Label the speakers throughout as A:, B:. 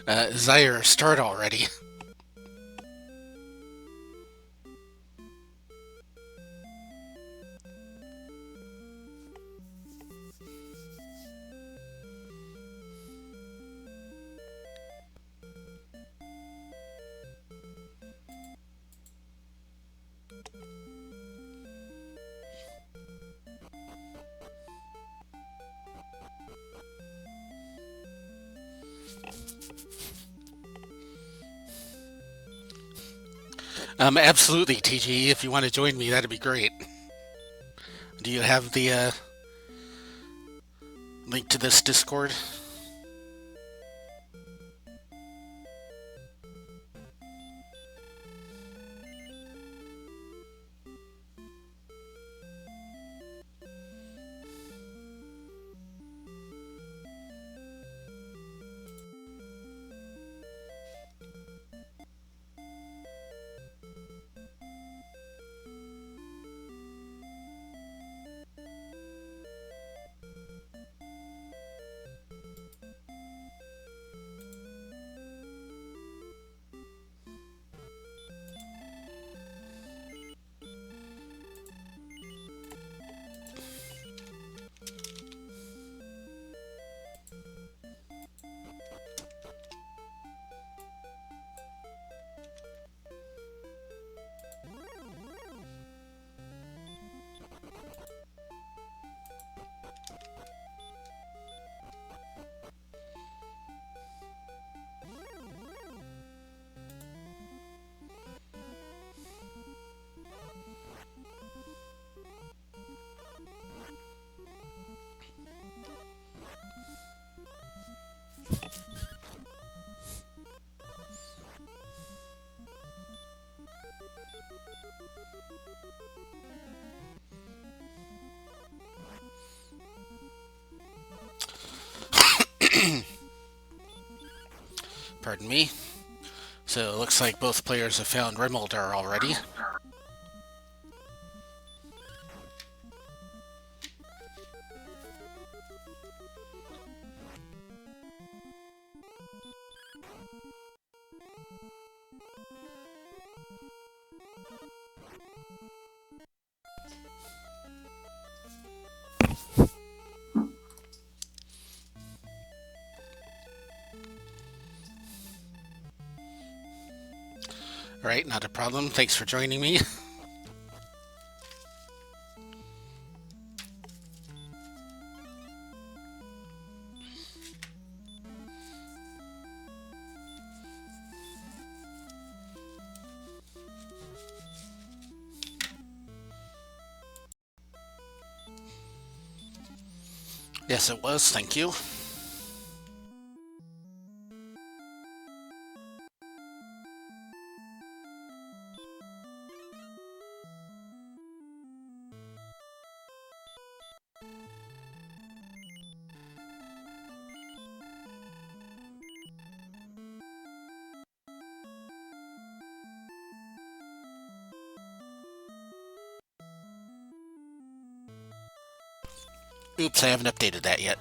A: Zyre, start already. Absolutely, TG. If you want to join me, that'd be great. Do you have the link to this Discord? Pardon me. So it looks like both players have found Remoldar already. Alright, not a problem. Thanks for joining me. Yes, it was. Thank you. Oops, I haven't updated that yet.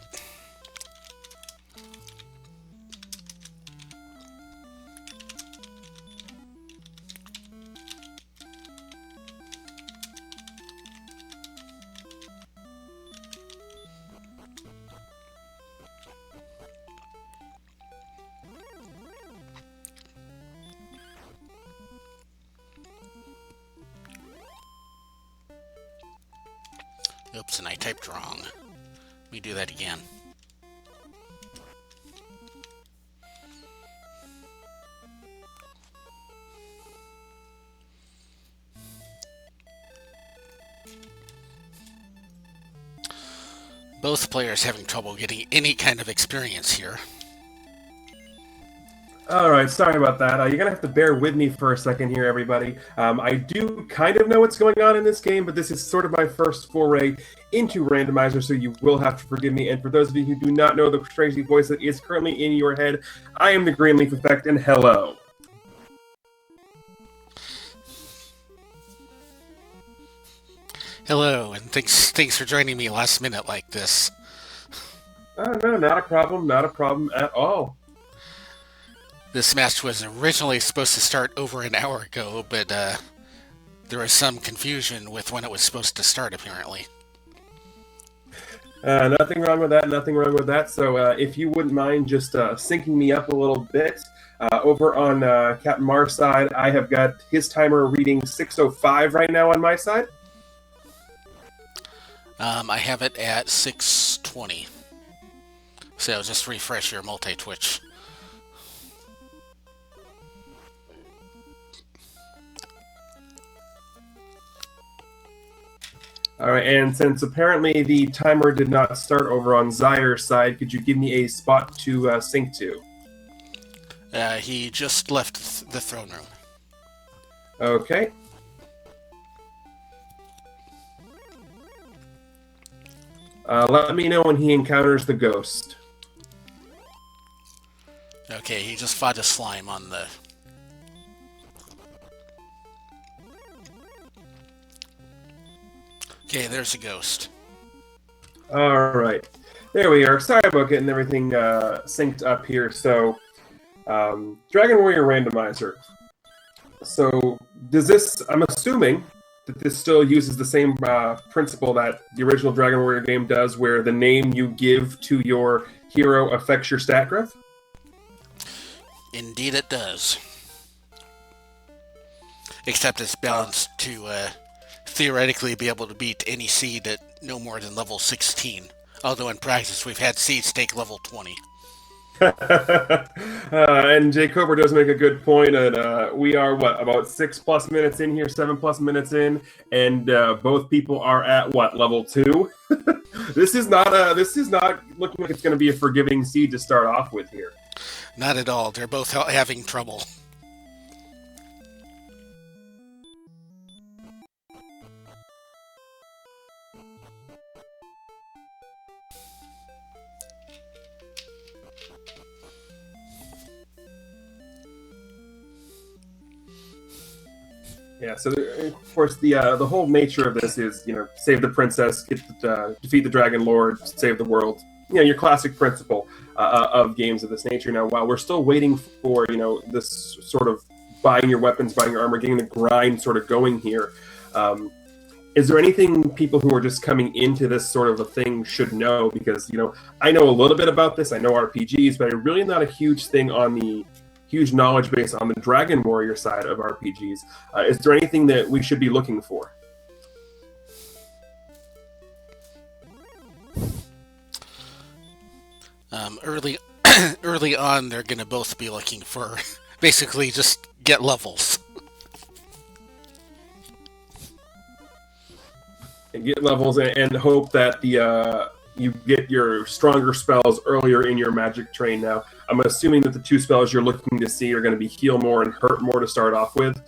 A: Oops, and I typed wrong. Let me do that again. Both players having trouble getting any kind of experience here.
B: All right, sorry about that. You're going to have to bear with me for a second here, everybody. I do kind of know what's going on in this game, but this is sort of my first foray into Randomizer, so you will have to forgive me. And for those of you who do not know the crazy voice that is currently in your head, I am the Greenleaf Effect, and hello.
A: Hello, and thanks for joining me last minute like this.
B: No, not a problem at all.
A: This match was originally supposed to start over an hour ago, but there was some confusion with when it was supposed to start, apparently.
B: Nothing wrong with that. Nothing wrong with that. So, if you wouldn't mind just syncing me up a little bit, over on CaptMars' side, I have got his timer reading 6:05 right now on my side.
A: I have it at 6:20. So just refresh your multi-twitch.
B: All right, and since apparently the timer did not start over on Zyre's side, could you give me a spot to sync to?
A: He just left the throne room.
B: Okay. Let me know when he encounters the ghost.
A: Okay, he just fought a slime on the... Okay, there's a ghost.
B: All right. There we are. Sorry about getting everything synced up here. So, Dragon Warrior Randomizer. So, does this... I'm assuming that this still uses the same principle that the original Dragon Warrior game does, where the name you give to your hero affects your stat graph?
A: Indeed it does. Except it's balanced to theoretically be able to beat any seed at no more than level 16. Although in practice we've had seeds take level 20.
B: And Jay Cobra does make a good point. And we are about 6+ minutes in here, 7+ minutes in, and both people are at level 2. This is not looking like it's going to be a forgiving seed to start off with here.
A: Not at all. They're both having trouble.
B: Yeah, so of course the whole nature of this is, save the princess, defeat the dragon lord, save the world. Your classic principle of games of this nature. Now, while we're still waiting for this sort of buying your weapons, buying your armor, getting the grind sort of going here, is there anything people who are just coming into this sort of a thing should know? Because I know a little bit about this. I know RPGs, but I'm really not a huge knowledge base on the Dragon Warrior side of RPGs. Is there anything that we should be looking for?
A: Early on, they're going to both be looking for basically just get levels.
B: And get levels and hope that you get your stronger spells earlier in your magic train. Now, I'm assuming that the 2 spells you're looking to see are going to be heal more and hurt more to start off with,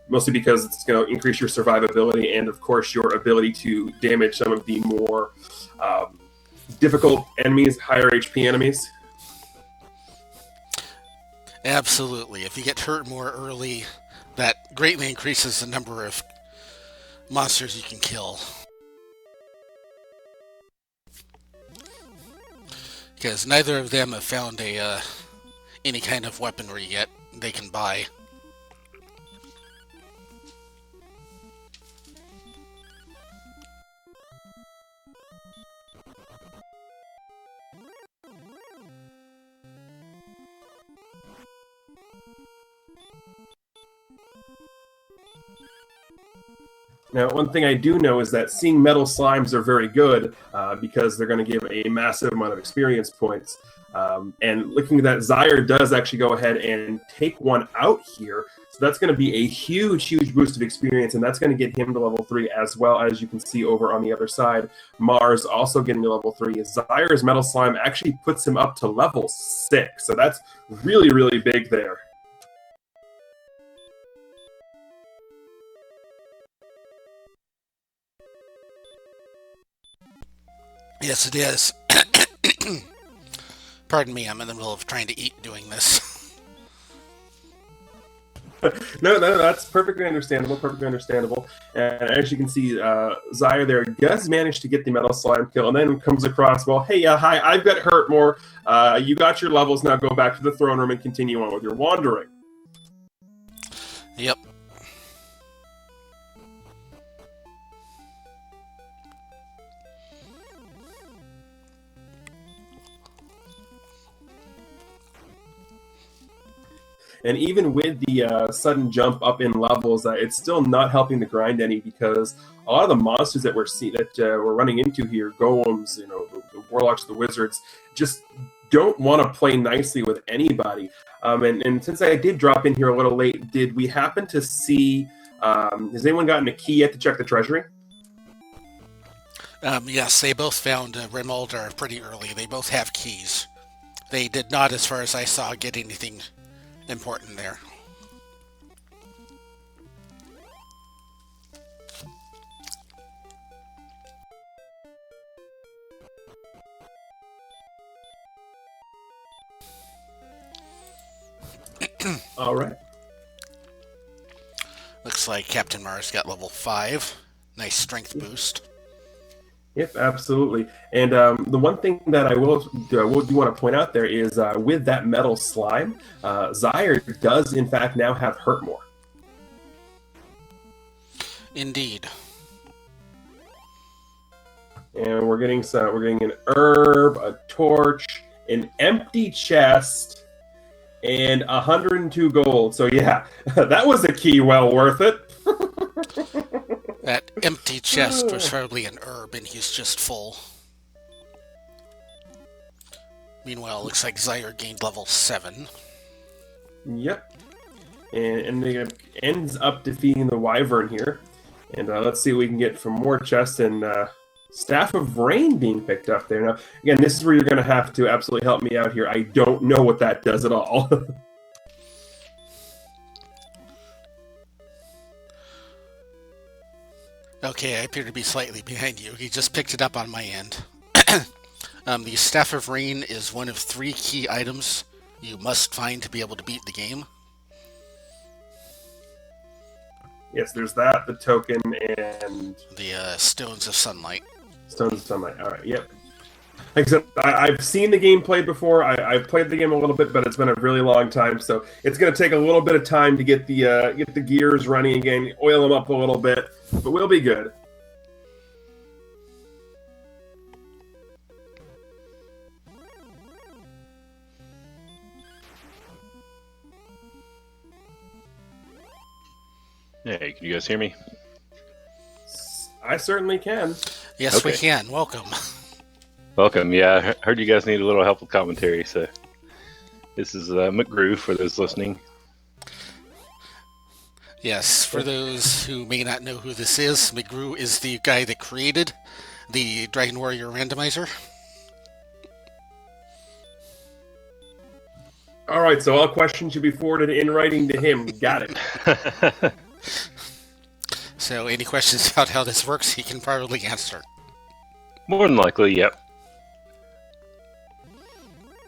B: mostly because it's going to increase your survivability and, of course, your ability to damage some of the more difficult enemies, higher HP enemies.
A: Absolutely. If you get hurt more early, that greatly increases the number of monsters you can kill. Because neither of them have found any kind of weaponry yet they can buy.
B: Now, one thing I do know is that seeing metal slimes are very good because they're going to give a massive amount of experience points. And looking at that, Zyre does actually go ahead and take one out here. So that's going to be a huge, huge boost of experience, and that's going to get him to level 3, as well as you can see over on the other side. Mars also getting to level 3. Zyre's metal slime actually puts him up to level 6. So that's really, really big there.
A: Yes, it is. Pardon me, I'm in the middle of trying to eat doing this.
B: No, that's perfectly understandable. Perfectly understandable. And as you can see, Zyre there does manage to get the metal slime kill, and then comes across. Well, hey, hi, I've got hurt more. You got your levels. Now go back to the throne room and continue on with your wandering.
A: Yep.
B: And even with the sudden jump up in levels, it's still not helping the grind any, because a lot of the monsters that we're running into here, golems, the warlocks, the wizards, just don't want to play nicely with anybody. And since I did drop in here a little late, did we happen to see? Has anyone gotten a key yet to check the treasury?
A: Yes, they both found Remolder pretty early. They both have keys. They did not, as far as I saw, get anything important there.
B: All right.
A: Looks like CaptMars got level 5. Nice strength boost.
B: Yep, absolutely. And the one thing that I will do want to point out there is with that metal slime, Zyre does in fact now have hurt more.
A: Indeed.
B: And we're getting an herb, a torch, an empty chest, and 102 gold. So yeah, that was a key well worth it.
A: That empty chest was probably an herb, and he's just full. Meanwhile, it looks like Zyre gained level 7.
B: Yep. And it ends up defeating the wyvern here. And let's see what we can get from more chests, and Staff of Rain being picked up there. Now, again, this is where you're going to have to absolutely help me out here. I don't know what that does at all.
A: Okay, I appear to be slightly behind you. He just picked it up on my end. The Staff of Rain is one of 3 key items you must find to be able to beat the game.
B: Yes, there's that, the token, and
A: the Stones of Sunlight.
B: Stones of Sunlight. All right, yep. Like I said, I've seen the game played before. I've played the game a little bit, but it's been a really long time, so it's going to take a little bit of time to get the gears running again, oil them up a little bit, but we'll be good.
C: Hey, can you guys hear me?
B: I certainly can.
A: Yes,
C: Okay.
A: we can. Welcome.
C: Welcome. Yeah, I heard you guys need a little help with commentary, so this is McGrew for those listening.
A: Yes, for those who may not know who this is, McGrew is the guy that created the Dragon Warrior Randomizer.
B: All right, so all questions should be forwarded in writing to him. Got it.
A: So any questions about how this works, he can probably answer.
C: More than likely, yep.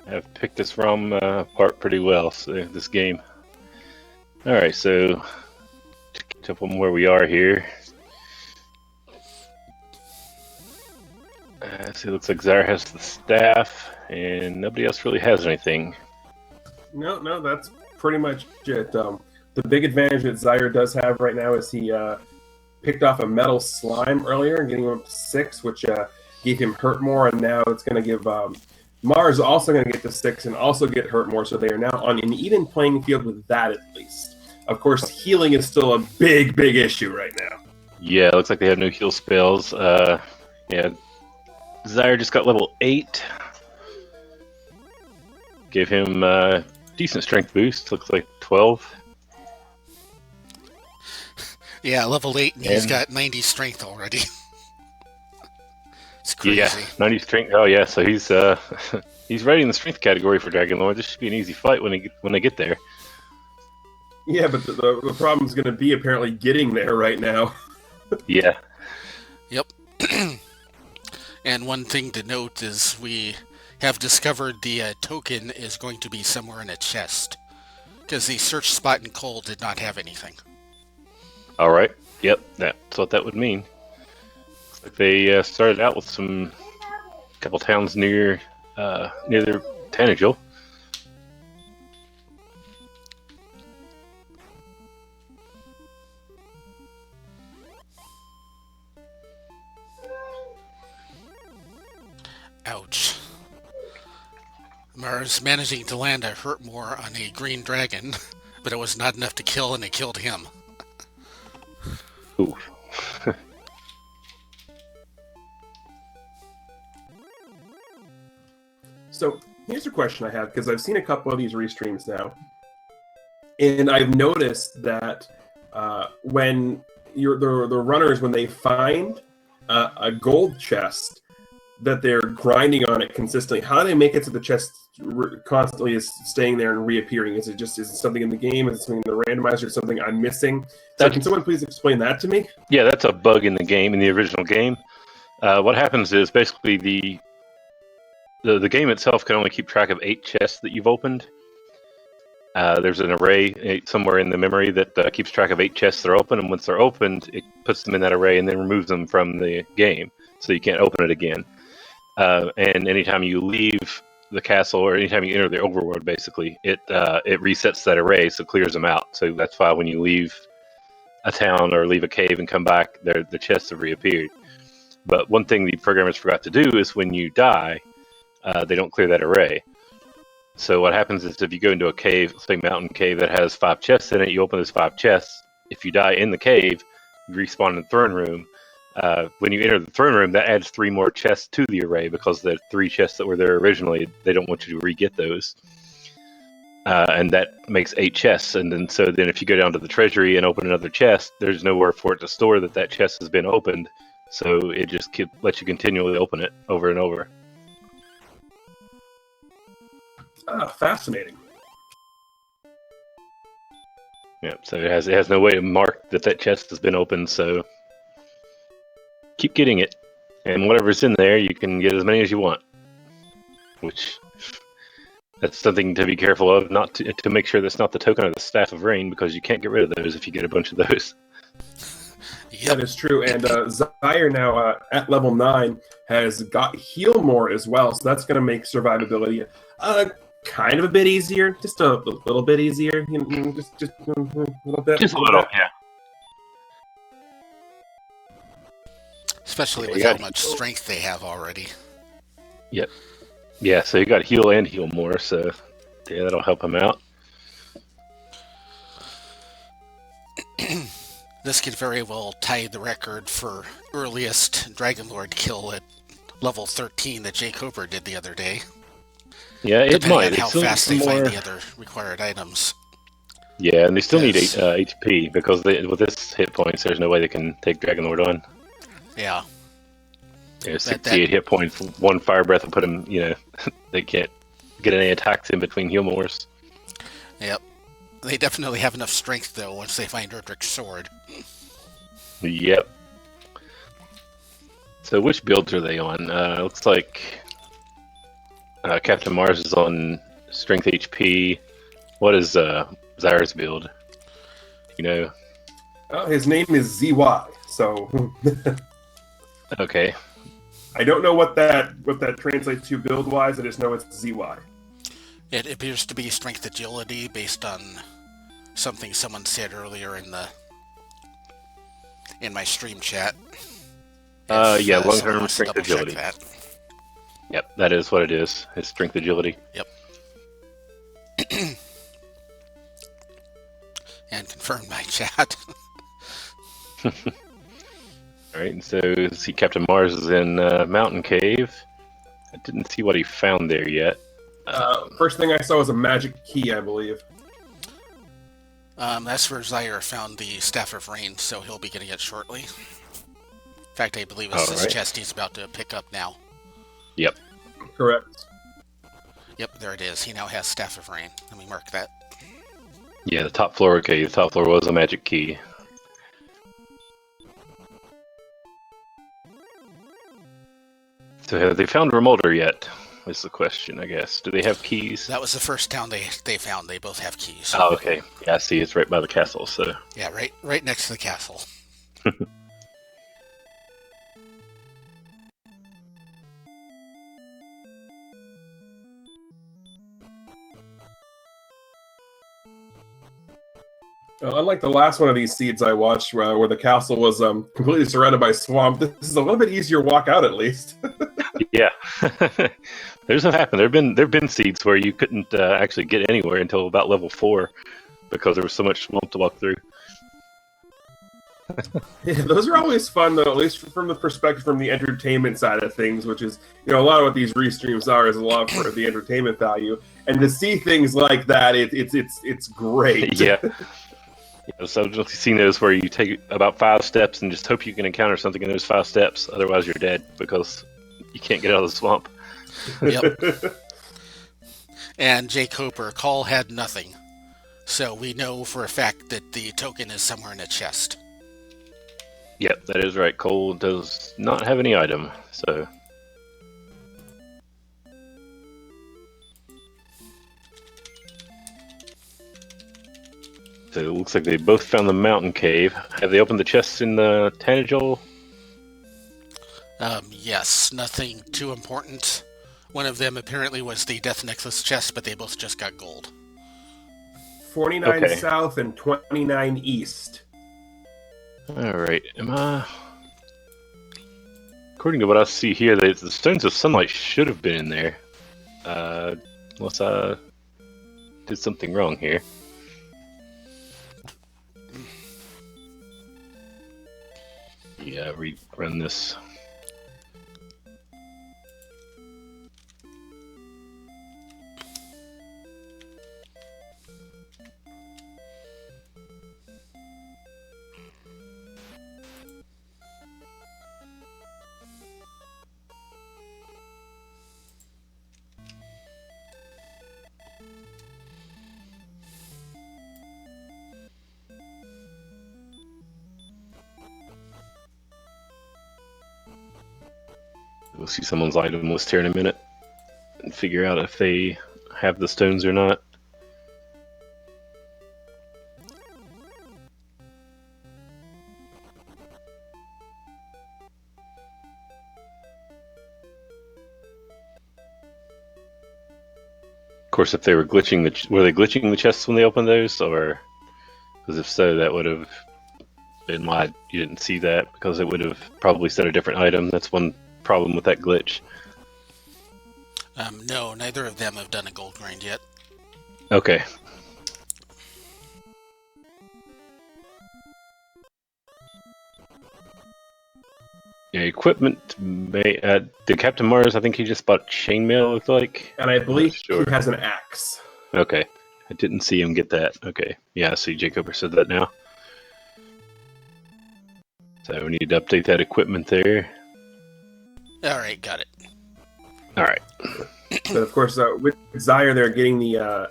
C: I've picked this ROM apart pretty well, so this game. Alright, so to catch up on where we are here. So it looks like Zyre has the staff, and nobody else really has anything.
B: No, that's pretty much it. The big advantage that Zyre does have right now is he picked off a metal slime earlier and getting him up to 6, which gave him hurt more, and now it's going to give Mars also going to get to 6 and also get hurt more, so they are now on an even playing field with that at least. Of course, healing is still a big issue right now.
C: Yeah, it looks like they have no heal spells. Yeah, Zyre just got level 8. Gave him decent strength boost, looks like 12.
A: Yeah, level 8, and he's got 90 strength already. It's crazy.
C: Yeah, 90 strength. Oh yeah, so he's he's right in the strength category for Dragon Lord. This should be an easy fight when they get there.
B: Yeah, but the problem is going to be apparently getting there right now.
C: Yeah.
A: Yep. And one thing to note is we have discovered the token is going to be somewhere in a chest. Because the search spot in coal did not have anything.
C: All right. Yep, that's what that would mean. Looks like they started out with some couple towns near their Tanager.
A: Ouch. Mars managing to land a hurt more on a green dragon, but it was not enough to kill, and it killed him.
C: Ooh.
B: So here's a question I have, because I've seen a couple of these restreams now, and I've noticed that when the runners, when they find a gold chest, that they're grinding on it consistently. How do they make it so the chest constantly is staying there and reappearing? Is it something in the game? Is it something in the randomizer? Something I'm missing? So can someone please explain that to me?
C: Yeah, that's a bug in the game, in the original game. What happens is basically the game itself can only keep track of 8 chests that you've opened. There's an array somewhere in the memory that keeps track of 8 chests that are open, and once they're opened, it puts them in that array and then removes them from the game, so you can't open it again. And anytime you leave the castle, or anytime you enter the overworld, basically, it resets that array, so it clears them out. So that's why when you leave a town or leave a cave and come back, the chests have reappeared. But one thing the programmers forgot to do is when you die, they don't clear that array. So what happens is if you go into a cave, say mountain cave that has 5 chests in it, you open those 5 chests. If you die in the cave, you respawn in the throne room. When you enter the throne room, that adds 3 more chests to the array, because the 3 chests that were there originally, they don't want you to re-get those. And that makes 8 chests. And then if you go down to the treasury and open another chest, there's nowhere for it to store that chest has been opened. So it just lets you continually open it over and over.
B: Fascinating.
C: Yeah, so it has no way to mark that chest has been opened, so keep getting it. And whatever's in there, you can get as many as you want. Which, that's something to be careful of, not to make sure that's not the token of the Staff of Rain, because you can't get rid of those if you get a bunch of those.
B: Yep. That is true. And Zyre now at level 9 has got heal more as well, so that's going to make survivability kind of a bit easier, just a little bit easier, just a little bit.
C: Just a little, yeah.
A: Especially with how much strength they have already.
C: Yep. Yeah, so you got heal and heal more, so yeah, that'll help him out.
A: This could very well tie the record for earliest Dragon Lord kill at level 13 that Jake Cooper did the other day.
C: Yeah, it might.
A: On how fast they find the other required items.
C: Yeah, and they still need HP, because with this hit points, there's no way they can take Dragon Lord on.
A: Yeah.
C: Yeah, 68 hit points, 1 fire breath will put them, they can't get any attacks in between heal mores.
A: Yep. They definitely have enough strength, though, once they find Erdrick's sword.
C: Yep. So which builds are they on? Looks like CaptMars is on strength HP. What is Zyre's build?
B: Oh, his name is ZY, so...
C: Okay.
B: I don't know what that translates to build-wise, I just know it's ZY.
A: It appears to be strength agility based on something someone said earlier in my stream chat.
C: Yeah, long-term strength agility. Yep, that is what it is. It's strength agility.
A: Yep. And confirm my chat.
C: Alright, and so see CaptMars is in Mountain Cave. I didn't see what he found there yet.
B: First thing I saw was a magic key, I believe.
A: That's where Zyre found the Staff of Rain, so he'll be getting it shortly. In fact, I believe it's this chest he's about to pick up now.
C: Yep.
B: Correct.
A: Yep, there it is. He now has Staff of Rain. Let me mark that.
C: Yeah, the top floor, okay, the top floor was a magic key. So have they found Remolder yet? is the question, I guess. Do they have keys?
A: That was the first town they found. They both have keys.
C: Oh, okay. Yeah, I see. It's right by the castle, so...
A: Yeah, right next to the castle.
B: Unlike the last one of these seeds I watched, where the castle was completely surrounded by swamp, this is a little bit easier walk out, at least.
C: Yeah. There's what happened. There've been seeds where you couldn't actually get anywhere until about level 4 because there was so much swamp to walk through.
B: Yeah, those are always fun, though, at least from the perspective from the entertainment side of things, which is, a lot of what these restreams are is a lot for the entertainment value. And to see things like that, it's great.
C: Yeah. So I've just seen those where you take about 5 steps and just hope you can encounter something in those 5 steps. Otherwise, you're dead because you can't get out of the swamp.
A: Yep. And Jake Hooper, Call had nothing. So we know for a fact that the token is somewhere in a chest.
C: Yep, that is right. Cole does not have any item, so... So it looks like they both found the mountain cave. Have they opened the chests in the Tanagel?
A: Yes, nothing too important. One of them apparently was the Death Necklace chest, but they both just got gold.
B: 49
C: Okay.
B: south and 29 east.
C: Alright, according to what I see here, the Stones of Sunlight should have been in there. Unless I did something wrong here. Yeah, rerun this. We'll see someone's item list here in a minute and figure out if they have the stones or not. Of course, if they were glitching were they glitching the chests when they opened those, or because if so, that would have been why you didn't see that, because it would have probably said a different item. That's one problem with that glitch.
A: No, neither of them have done a gold grind yet.
C: Okay. Yeah, equipment may did CaptMars, I think he just bought chainmail, looked like.
B: And I believe
C: Sure.
B: he has an axe.
C: Okay. I didn't see him get that. Okay. Yeah, I see Jacob said that now. So we need to update that equipment there.
A: Alright, got it.
C: Alright.
B: But of course, with WingedZyre, they're getting the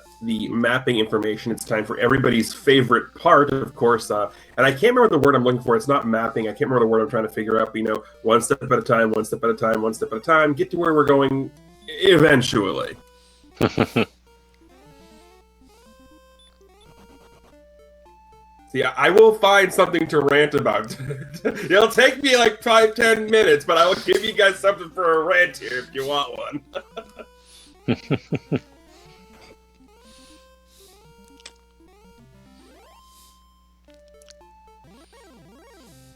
B: mapping information. It's time for everybody's favorite part, of course. And I can't remember the word I'm looking for. It's not mapping. I can't remember the word I'm trying to figure out. But, one step at a time, one step at a time, one step at a time. Get to where we're going eventually. See, I will find something to rant about. It'll take me like 5-10 minutes, but I will give you guys something for a rant here if you want one.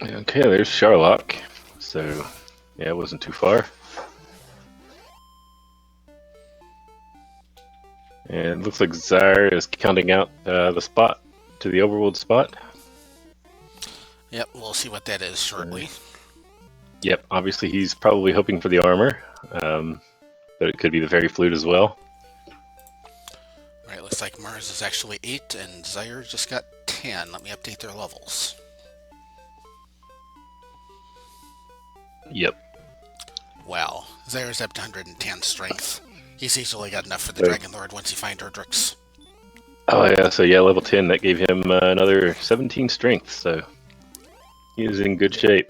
C: Okay, there's Sherlock. So, yeah, it wasn't too far. And it looks like Zyre is counting out the spot to the overworld spot.
A: Yep, we'll see what that is shortly.
C: Yep, obviously he's probably hoping for the armor, but it could be the fairy flute as well.
A: Right, looks like Mars is actually 8 and Zyre just got 10. Let me update their levels.
C: Yep.
A: Wow, Zyre's up to 110 strength. He's easily got enough for the Dragon Lord once he finds Erdrix.
C: Oh yeah, so yeah, level 10, that gave him another 17 strength, so he is in good shape.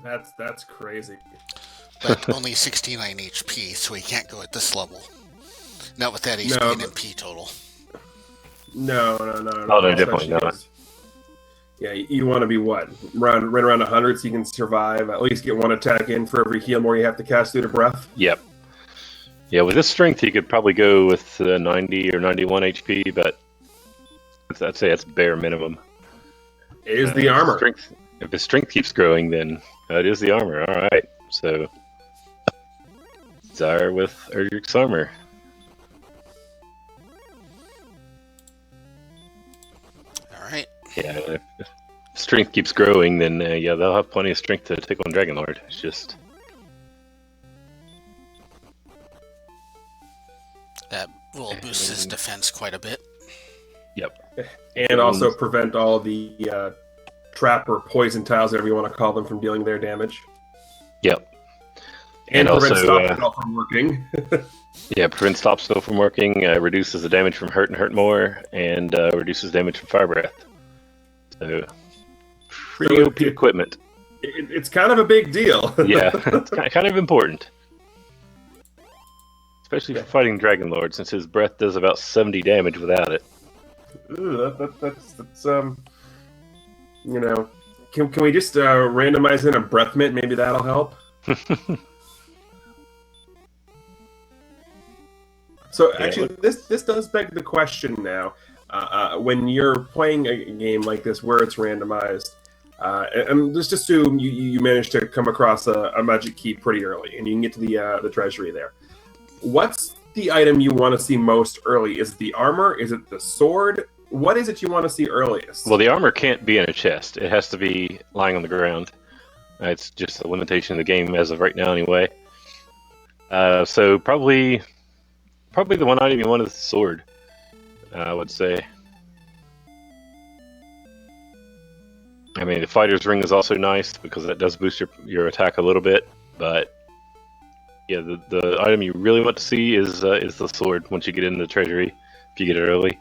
B: That's crazy.
A: but only 69 HP, so he can't go at this level. Not with that HP and MP total.
B: No.
C: Oh, no, definitely not.
B: Yeah, you want to be what? Right around 100 so you can survive. At least get one attack in for every heal more you have to cast through to breath.
C: Yep. Yeah, with this strength, you could probably go with 90 or 91 HP, but I'd say that's bare minimum.
B: It is the armor.
C: If his strength keeps growing, then it is the armor. All right. So, Zyre with Erdrick's armor.
A: All right.
C: Yeah, if strength keeps growing, then yeah, they'll have plenty of strength to take on Dragon Lord. It's just
A: that will boost his defense quite a bit.
C: Yep.
B: And also prevent all the trap or poison tiles, whatever you want to call them, from dealing their damage.
C: Yep.
B: And prevent
C: also,
B: stop spell from working.
C: Yeah, prevents stop spell from working, reduces the damage from hurt and hurt more, and reduces damage from fire breath. So, pretty OP equipment.
B: It's kind of a big deal.
C: Yeah, it's kind of important. Especially for fighting Dragon Lord, since his breath does about 70 damage without it.
B: Ooh, that's you know, can we just randomize in a breath mint? Maybe that'll help. So actually, this does beg the question now. When you're playing a game like this where it's randomized, and just assume you manage to come across a magic key pretty early, and you can get to the treasury there. What's the item you want to see most early? Is it the armor? Is it the sword? What is it you want to see earliest?
C: Well, the armor can't be in a chest. It has to be lying on the ground. It's just a limitation of the game as of right now, anyway. So probably the one item you want is the sword, I would say. I mean, the fighter's ring is also nice because that does boost your attack a little bit, but yeah, the item you really want to see is the sword once you get in the treasury, if you get it early.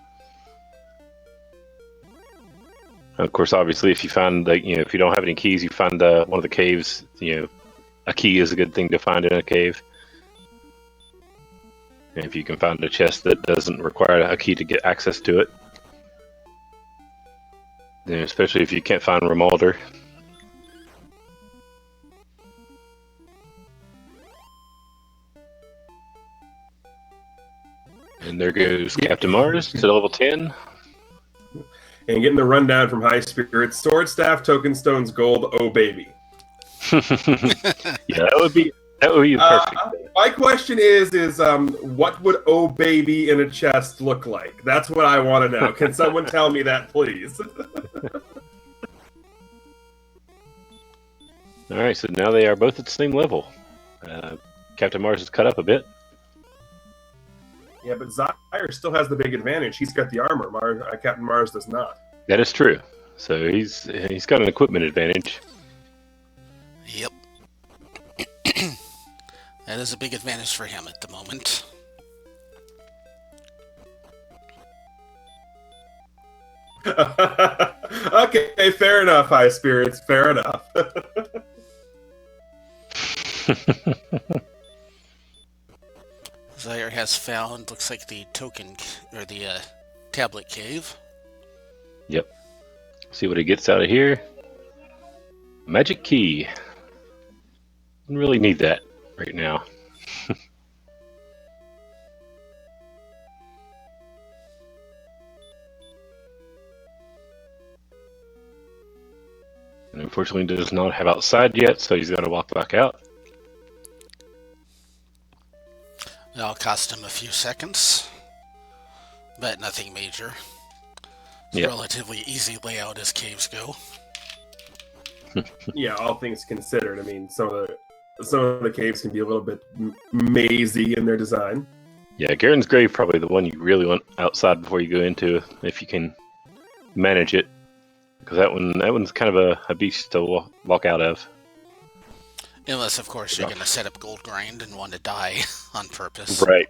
C: Of course, obviously, if you find if you don't have any keys, you find one of the caves. A key is a good thing to find in a cave. And if you can find a chest that doesn't require a key to get access to it, then especially if you can't find Romualder. And there goes CaptMars to level 10.
B: And getting the rundown from High Spirits, Sword Staff, Token Stones, Gold, oh baby.
C: Yeah, that would be perfect.
B: My question is what would oh baby in a chest look like? That's what I want to know. Can someone tell me that, please?
C: All right, so now they are both at the same level. CaptMars is cut up a bit.
B: Yeah, but Zyre still has the big advantage. He's got the armor. CaptMars does not.
C: That is true. So he's got an equipment advantage.
A: Yep. That is a big advantage for him at the moment.
B: Okay, fair enough, High Spirits. Fair enough.
A: Zyre has found, looks like the token, or the tablet cave.
C: Yep. See what he gets out of here. Magic key. Don't really need that right now. And unfortunately does not have outside yet, so he's got to walk back out.
A: That'll cost him a few seconds, but nothing major. It's a relatively easy layout as caves go.
B: Yeah, all things considered. I mean, some of the caves can be a little bit mazy in their design.
C: Yeah, Garen's Grave probably the one you really want outside before you go into, if you can manage it, because that one's kind of a beast to walk out of.
A: Unless, of course, you're going to set up gold grind and want to die on purpose.
C: Right.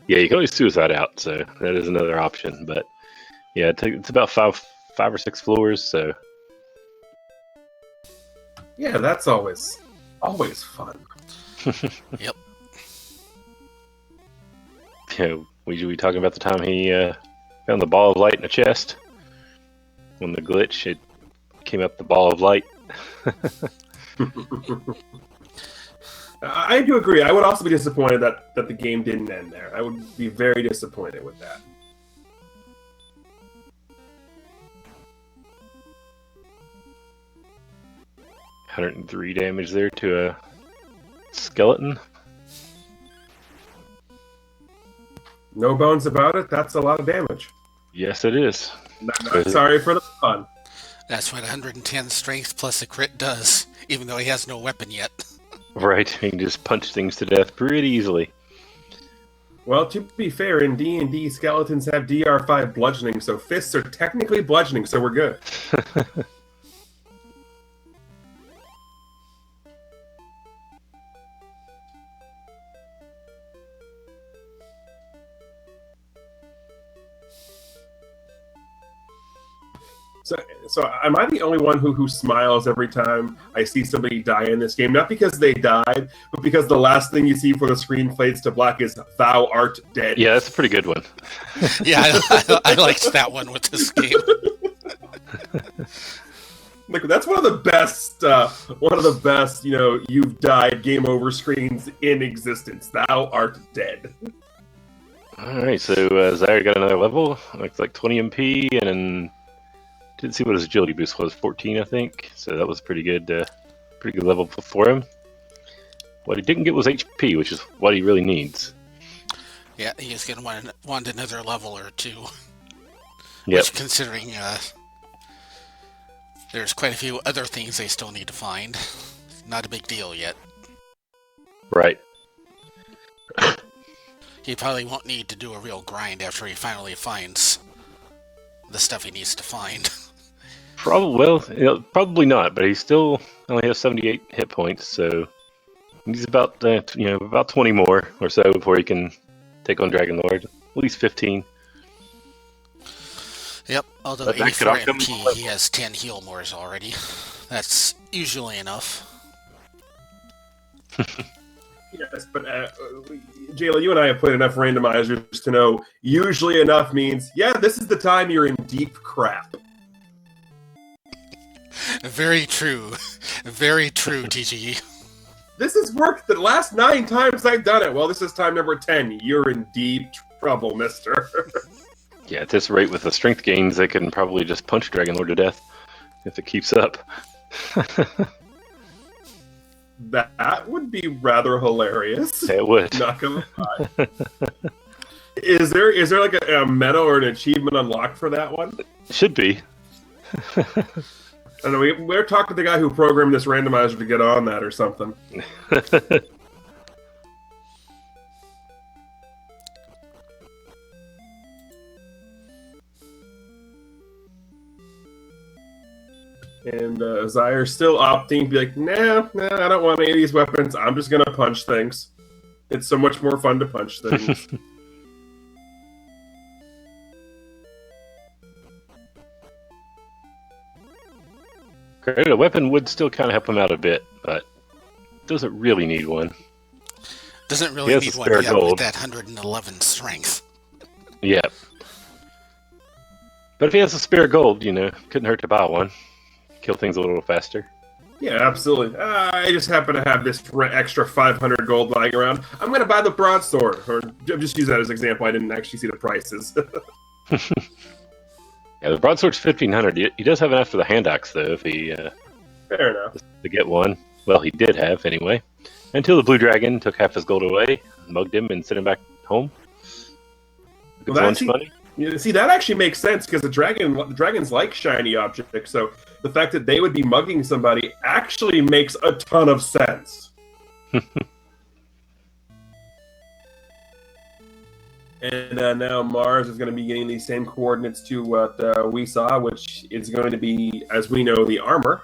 C: Yeah, you can always suicide out, so that is another option. But yeah, it's about five or six floors, so.
B: Yeah, that's always Always fun.
A: Yep.
C: Yeah, we talking about the time he found the ball of light in the chest? When the glitch, it came up the ball of light.
B: I do agree. I would also be disappointed that the game didn't end there. I would be very disappointed with that.
C: $103 damage there to a skeleton.
B: No bones about it. That's a lot of damage.
C: Yes, it is.
B: Not sorry for the fun.
A: That's what 110 strength plus a crit does, even though he has no weapon yet.
C: Right, he can just punch things to death pretty easily.
B: Well, to be fair, in D&D, skeletons have DR5 bludgeoning, so fists are technically bludgeoning, so we're good. So am I the only one who smiles every time I see somebody die in this game? Not because they died, but because the last thing you see before the screen fades to black is "Thou art dead."
C: Yeah, that's a pretty good one.
A: Yeah, I liked that one with this game.
B: Like, that's one of the best, you've died, game over screens in existence. Thou art dead.
C: Alright, so Zyre got another level. Looks like 20 MP, and then didn't see what his agility boost was, 14 I think. So that was pretty good level for him. What he didn't get was HP, which is what he really needs.
A: Yeah, he's going to want another level or two.
C: Yep.
A: Which, considering there's quite a few other things they still need to find, not a big deal yet.
C: Right.
A: He probably won't need to do a real grind after he finally finds the stuff he needs to find.
C: Probably not, but he still only has 78 hit points, so he's about 20 more or so before he can take on Dragon Lord. At least 15.
A: Yep, although
C: But that
A: 84
C: could outcome
A: MP, he has 10 heal mores already. That's usually enough.
B: Yes, but Jayla, you and I have played enough randomizers to know usually enough means, yeah, this is the time you're in deep crap.
A: Very true. Very true, TGE.
B: This has worked the last 9 times I've done it. Well, this is time number 10. You're in deep trouble, mister.
C: Yeah, at this rate with the strength gains, they can probably just punch Dragon Lord to death if it keeps up.
B: That would be rather hilarious.
C: It would.
B: Not gonna lie. Is there like a medal or an achievement unlocked for that one?
C: Should be.
B: I don't know. We're talking to the guy who programmed this randomizer to get on that or something. And Zyre's still opting to be like, nah, I don't want any of these weapons. I'm just going to punch things. It's so much more fun to punch things.
C: Granted, a weapon would still kind of help him out a bit, but doesn't really need one.
A: Doesn't really need one yet with that 111 strength.
C: Yep. But if he has a spare gold, couldn't hurt to buy one. Kill things a little faster.
B: Yeah, absolutely. I just happen to have this extra 500 gold lying around. I'm going to buy the broadsword. Or just use that as an example. I didn't actually see the prices.
C: Yeah, the broadsword's 1,500. He does have enough for the hand axe, though, if he...
B: Fair enough.
C: To get one. Well, he did have, anyway. Until the blue dragon took half his gold away, mugged him, and sent him back home. Good lunch money.
B: Yeah, see, that actually makes sense, because the dragons like shiny objects, so the fact that they would be mugging somebody actually makes a ton of sense. And now Mars is going to be getting these same coordinates to what we saw, which is going to be, as we know, the armor.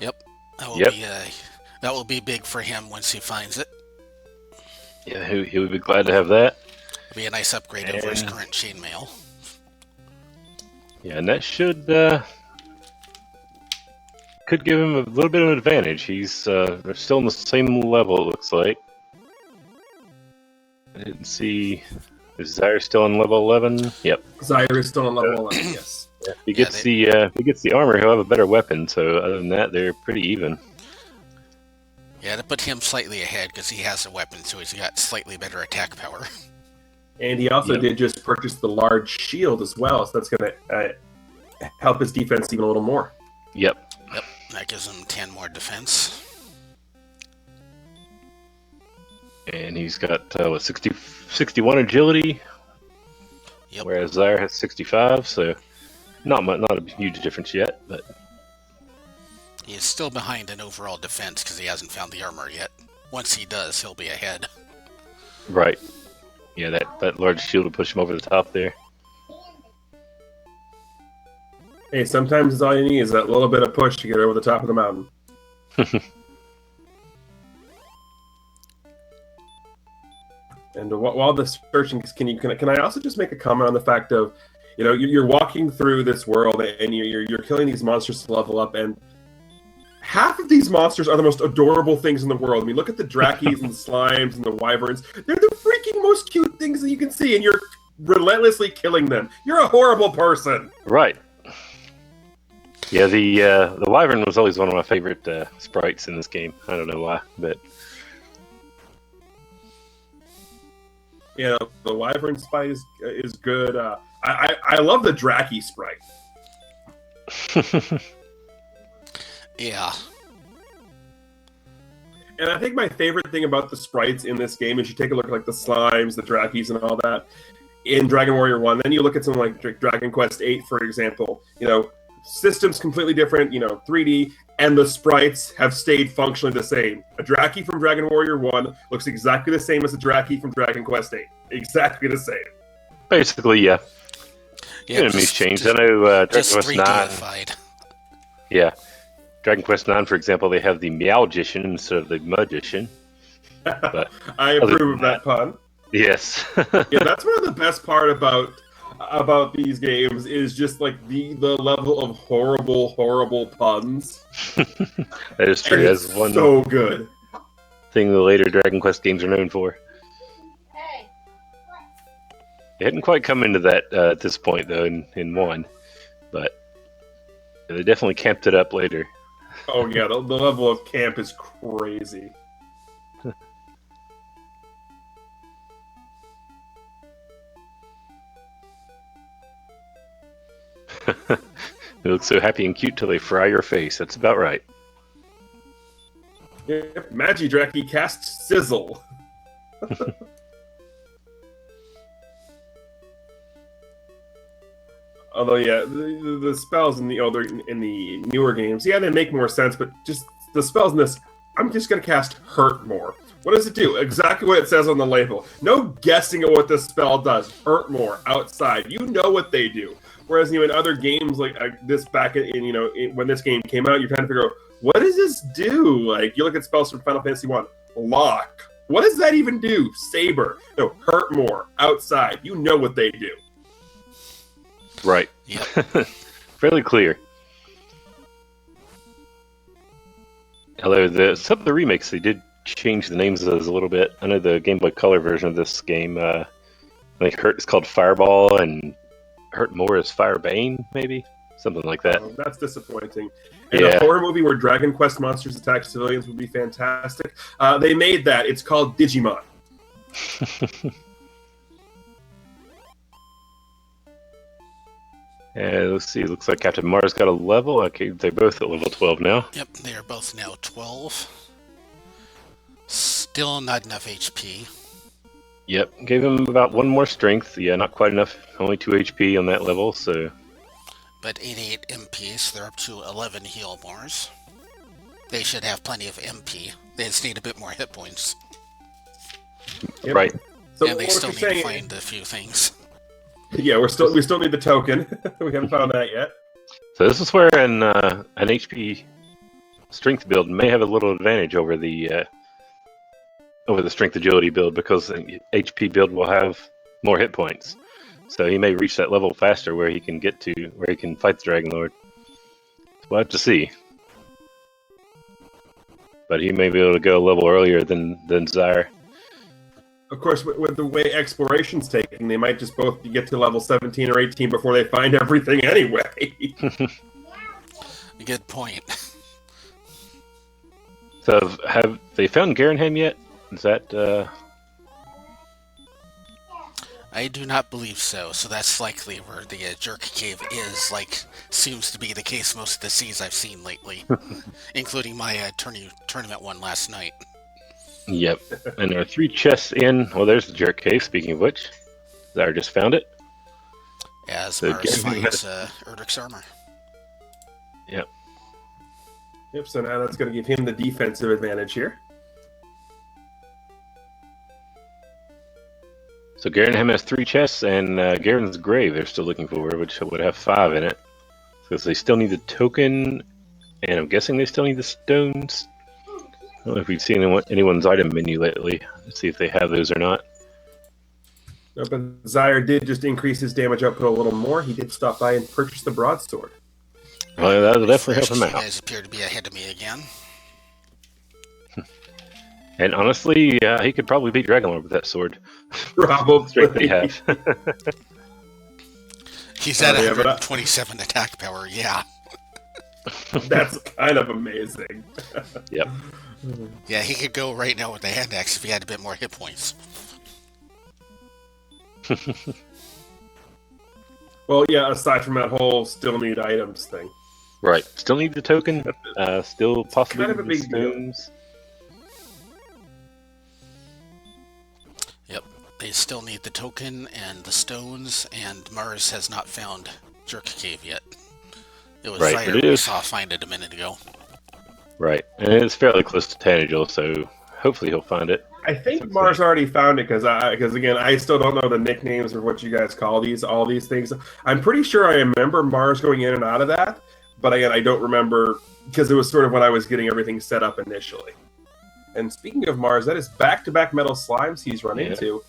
A: Yep. That will be big for him once he finds it.
C: Yeah, he would be glad to have that.
A: It'll be a nice upgrade over his current chainmail.
C: Yeah, and that should could give him a little bit of an advantage. He's they're still on the same level, it looks like. I didn't see. Is Zyre still on level 11? Yep.
B: Zyre is still on level 11. Yes.
C: If he gets the armor, he'll have a better weapon. So other than that, they're pretty even.
A: Yeah, to put him slightly ahead because he has a weapon, so he's got slightly better attack power.
B: And he also did just purchase the large shield as well, so that's going to help his defense even a little more.
C: Yep.
A: Yep, that gives him 10 more defense.
C: And he's got 61 agility, whereas Zyre has 65, so not a huge difference yet, but
A: he is still behind in overall defense because he hasn't found the armor yet. Once he does, he'll be ahead.
C: Right. Yeah, that large shield will push him over the top there.
B: Hey, sometimes all you need is that little bit of push to get over the top of the mountain. And while this searching, can I also just make a comment on the fact of, you're walking through this world and you're killing these monsters to level up, and half of these monsters are the most adorable things in the world. I mean, look at the Drakkies and the Slimes and the Wyverns. They're the freaking most cute things that you can see, and you're relentlessly killing them. You're a horrible person.
C: Right. Yeah, the Wyvern was always one of my favorite sprites in this game. I don't know why, but
B: the Wyvern sprite is good. I love the Drakkie sprite.
A: Yeah.
B: And I think my favorite thing about the sprites in this game is you take a look at like the Slimes, the Drakkies, and all that in Dragon Warrior 1. Then you look at something like Dragon Quest VIII, for example. Systems completely different, 3D, and the sprites have stayed functionally the same. A Drakkie from Dragon Warrior 1 looks exactly the same as a Drakkie from Dragon Quest VIII. Exactly the same.
C: Basically, yeah. Enemies changed. I know Dragon Quest 9. Yeah. Dragon Quest 9, for example, they have the Meowgician instead of the Mudgician. But
B: I approve of that pun.
C: Yes.
B: Yeah, that's one of the best part about these games is just like the level of horrible puns.
C: That is true. That's one
B: so good
C: thing the later Dragon Quest games are known for. They hadn't quite come into that at this point though in 1, but they definitely camped it up later.
B: Oh yeah, the level of camp is crazy.
C: They look so happy and cute till they fry your face. That's about right.
B: Yep, Magidracky casts Sizzle. Although, yeah, the spells in the newer games, yeah, they make more sense. But just the spells in this, I'm just gonna cast Hurt More. What does it do? Exactly what it says on the label. No guessing at what this spell does. Hurt More outside. You know what they do. Whereas in other games like this back in when this game came out, you're trying to figure out what does this do. Like you look at spells from Final Fantasy 1, Lock. What does that even do? Saber. No, Hurt More outside. You know what they do.
C: Right.
A: Yep.
C: Fairly clear. Although some of the remakes, they did change the names of those a little bit. I know the Game Boy Color version of this game, I think Hurt is called Fireball and Hurt More is Firebane, maybe? Something like that.
B: Oh, that's disappointing. And a horror movie where Dragon Quest monsters attack civilians would be fantastic. They made that. It's called Digimon.
C: Let's see. Looks like CaptMars got a level. Okay, they're both at level 12 now.
A: Yep, they are both now 12. Still not enough HP.
C: Yep, gave him about 1 more strength. Yeah, not quite enough. Only 2 HP on that level, so...
A: But 88 MP, so they're up to 11 heal bars. They should have plenty of MP. They just need a bit more hit points.
B: Yep.
C: Right.
B: So
A: and they still need to find a few things.
B: Yeah, we still need the token. We haven't found that yet.
C: So this is where an HP strength build may have a little advantage over the strength agility build, because an HP build will have more hit points. So he may reach that level faster where he can get to where he can fight the Dragon Lord. We'll have to see. but he may be able to go a level earlier than Zyre.
B: Of course, with the way exploration's taking, they might just both get to level 17 or 18 before they find everything anyway.
A: Good point.
C: So, have they found Garenham yet? Is that?
A: I do not believe so. So that's likely where the Jerk Cave is. Like, seems to be the case most of the seas I've seen lately, including my tournament one last night.
C: Yep. And there are 3 chests in. Well, there's the Jerk Cave. Speaking of which, Zyre just found it.
A: As
C: So
A: Mars finds Erdrick's armor.
C: Yep.
B: Yep. So now that's going to give him the defensive advantage here.
C: So Garenham has 3 chests, and Garen's grave they're still looking for, which would have 5 in it. Because they still need the token, and I'm guessing they still need the stones. I don't know if we've seen anyone's item menu lately. Let's see if they have those or not.
B: No, but Zyre did just increase his damage output a little more. He did stop by and purchase the broadsword.
C: Well, that'll definitely help him
A: You
C: out.
A: guys appear to be ahead of me again.
C: And honestly, he could probably beat Dragon Warrior with that sword.
B: Probably.
C: Strength they have.
A: He's at
B: yeah, but
A: 127 attack power, yeah.
B: That's kind of amazing.
C: Yep.
A: Yeah, he could go right now with the hand axe if he had a bit more hit points.
B: Well, yeah, aside from that whole still need items thing.
C: Right. Still need the token. Still possibly
B: Kind of a
C: need the
B: big deal.
C: stones.
A: Yep, they still need the token and the stones, and Mars has not found Jerk Cave yet. It was
C: Right,
A: Zyre
C: but it
A: we
C: is.
A: saw find it a minute ago.
C: Right. And it's fairly close to Tanagel, so hopefully he'll find it.
B: I think Mars already found it because again, I still don't know the nicknames or what you guys call all these things. I'm pretty sure I remember Mars going in and out of that, but again, I don't remember because it was sort of when I was getting everything set up initially. And speaking of Mars, that is back-to-back metal slimes he's run into.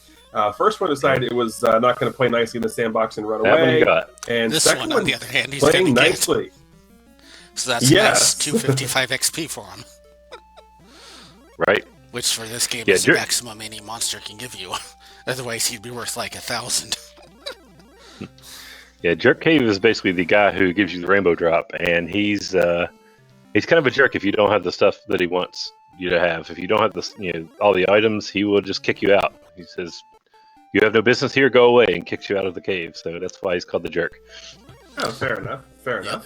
B: First one decided it was not going to play nicely in the sandbox and run
C: That one
B: away.
C: he got.
B: And
A: This
B: second
A: one, on the other hand, he's
B: playing
A: going to get.
B: nicely.
A: So that's
B: Yes.
A: a nice 255 XP for him,
C: Right.
A: which for this game
C: Yeah,
A: is the
C: Jerk-
A: maximum any monster can give you. Otherwise, he'd be worth like 1,000.
C: Yeah, Jerk Cave is basically the guy who gives you the rainbow drop, and he's kind of a jerk if you don't have the stuff that he wants you to have. If you don't have all the items, he will just kick you out. He says, "You have no business here. Go away," and kicks you out of the cave. So that's why he's called the jerk.
B: Oh, fair enough. Fair enough.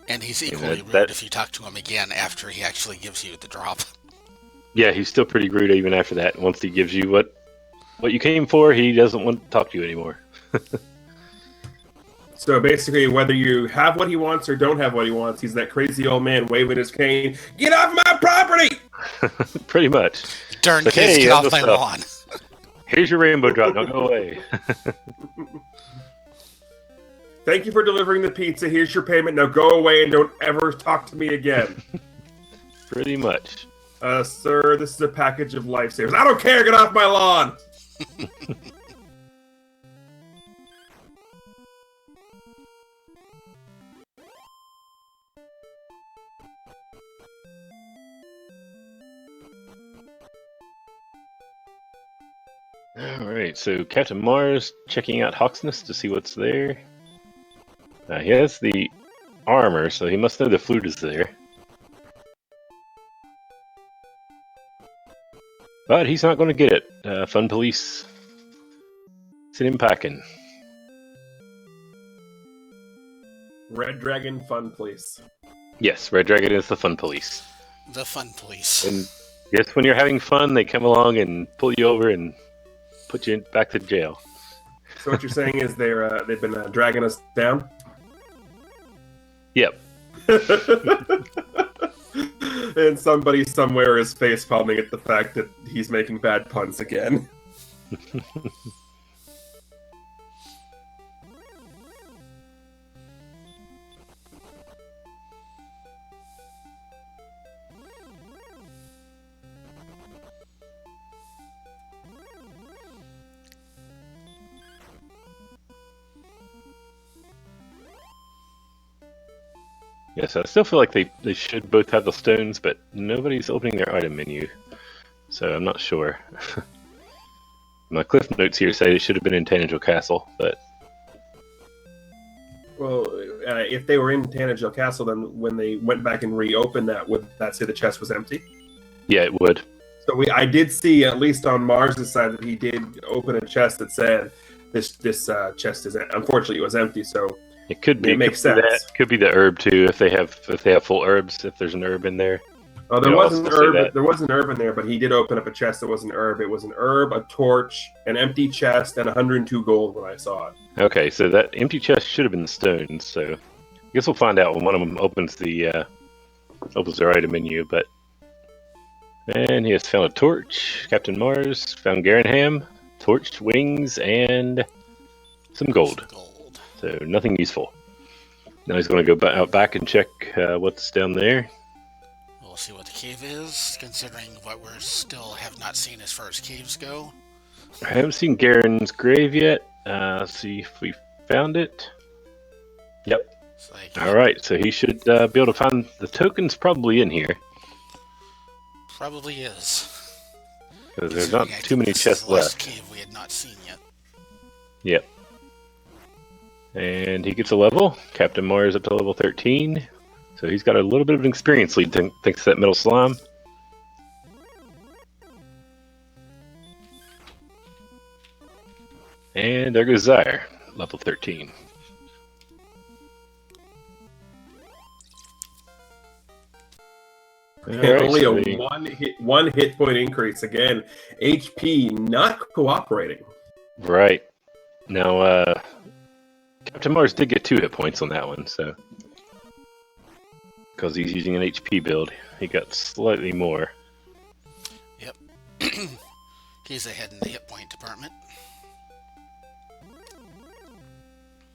A: And he's equally rude
C: that-
A: if you talk to him again after he actually gives you the drop.
C: Yeah, he's still pretty rude even after that. Once he gives you what you came for, he doesn't want to talk to you anymore.
B: So basically, whether you have what he wants or don't have what he wants, he's that crazy old man waving his cane. Get off my property!
C: Pretty much.
A: Darn
C: Like,
A: kids,
C: hey,
A: get
C: have
A: off
C: the
A: my
C: stuff.
A: lawn.
C: Here's your rainbow drop. Now go away.
B: Thank you for delivering the pizza. Here's your payment. Now go away and don't ever talk to me again.
C: Pretty much.
B: Sir, this is a package of lifesavers. I don't care. Get off my lawn.
C: Alright, so CaptMars checking out Hawksness to see what's there. He has the armor, so he must know the flute is there. But he's not going to get it. Fun Police. Send him packing.
B: Red Dragon Fun, please.
C: Yes, Red Dragon is the Fun Police.
A: The fun police.
C: And yes, when you're having fun, they come along and pull you over and put you back to jail.
B: So what you're saying is they've been dragging us down?
C: Yep.
B: And somebody somewhere is face palming at the fact that he's making bad puns again.
C: Yes, I still feel like they should both have the stones, but nobody's opening their item menu, so I'm not sure. My cliff notes here say it should have been in Tanagel Castle, but
B: Well, if they were in Tanagel Castle, then when they went back and reopened that, would that say the chest was empty?
C: yeah, it would.
B: So I did see, at least on Mars's side, that he did open a chest that said this chest is unfortunately it was empty. So
C: It could be.
B: It makes
C: could be
B: sense.
C: that. Could be the herb too, if they have full herbs. If there's an herb in there.
B: oh, there
C: You'd
B: was an
C: also say
B: herb.
C: that.
B: There was an herb in there, but he did open up a chest that was an herb. It was an herb, a torch, an empty chest, and 102 gold when I saw it.
C: Okay, so that empty chest should have been the stones. So I guess we'll find out when one of them opens their item menu. And he has found a torch. CaptMars found Garanham, torch, wings, and some gold. So nothing useful. Now he's going to go out back and check what's down there.
A: We'll see what the cave is, considering what we're still have not seen as far as caves go.
C: I haven't seen Garen's grave yet. See if we found it. Yep. All right, so he should be able to find the tokens probably in here.
A: Probably is.
C: Because there's not too many chests
A: the last
C: left.
A: cave we had not seen yet.
C: Yep. And he gets a level. CaptMars up to level 13. So he's got a little bit of an experience lead thanks to that metal slime. And there goes Zyre, level 13. Alright,
B: Only
C: so
B: a one hit point increase again. HP not cooperating.
C: Right. Now, CaptMars did get 2 hit points on that one, so. Because he's using an HP build, he got slightly more.
A: Yep. He's ahead in the hit point department.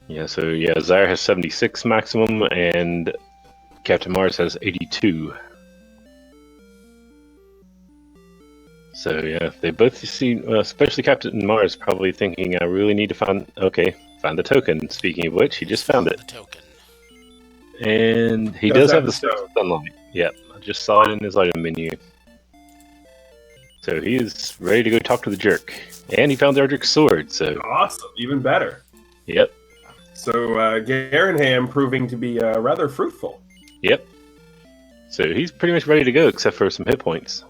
C: Yeah, so yeah, Zyre has 76 maximum, and CaptMars has 82. So yeah, they both see, especially CaptMars, probably thinking, I really need to find the token. Speaking of which, he just found it.
A: The token.
C: And he does have the sunlight. Yep, I just saw it in his item menu. So he is ready to go talk to the jerk. And he found the Ardrick's sword, so.
B: Awesome, even better.
C: Yep.
B: So Garanham proving to be rather fruitful.
C: Yep. So he's pretty much ready to go, except for some hit points.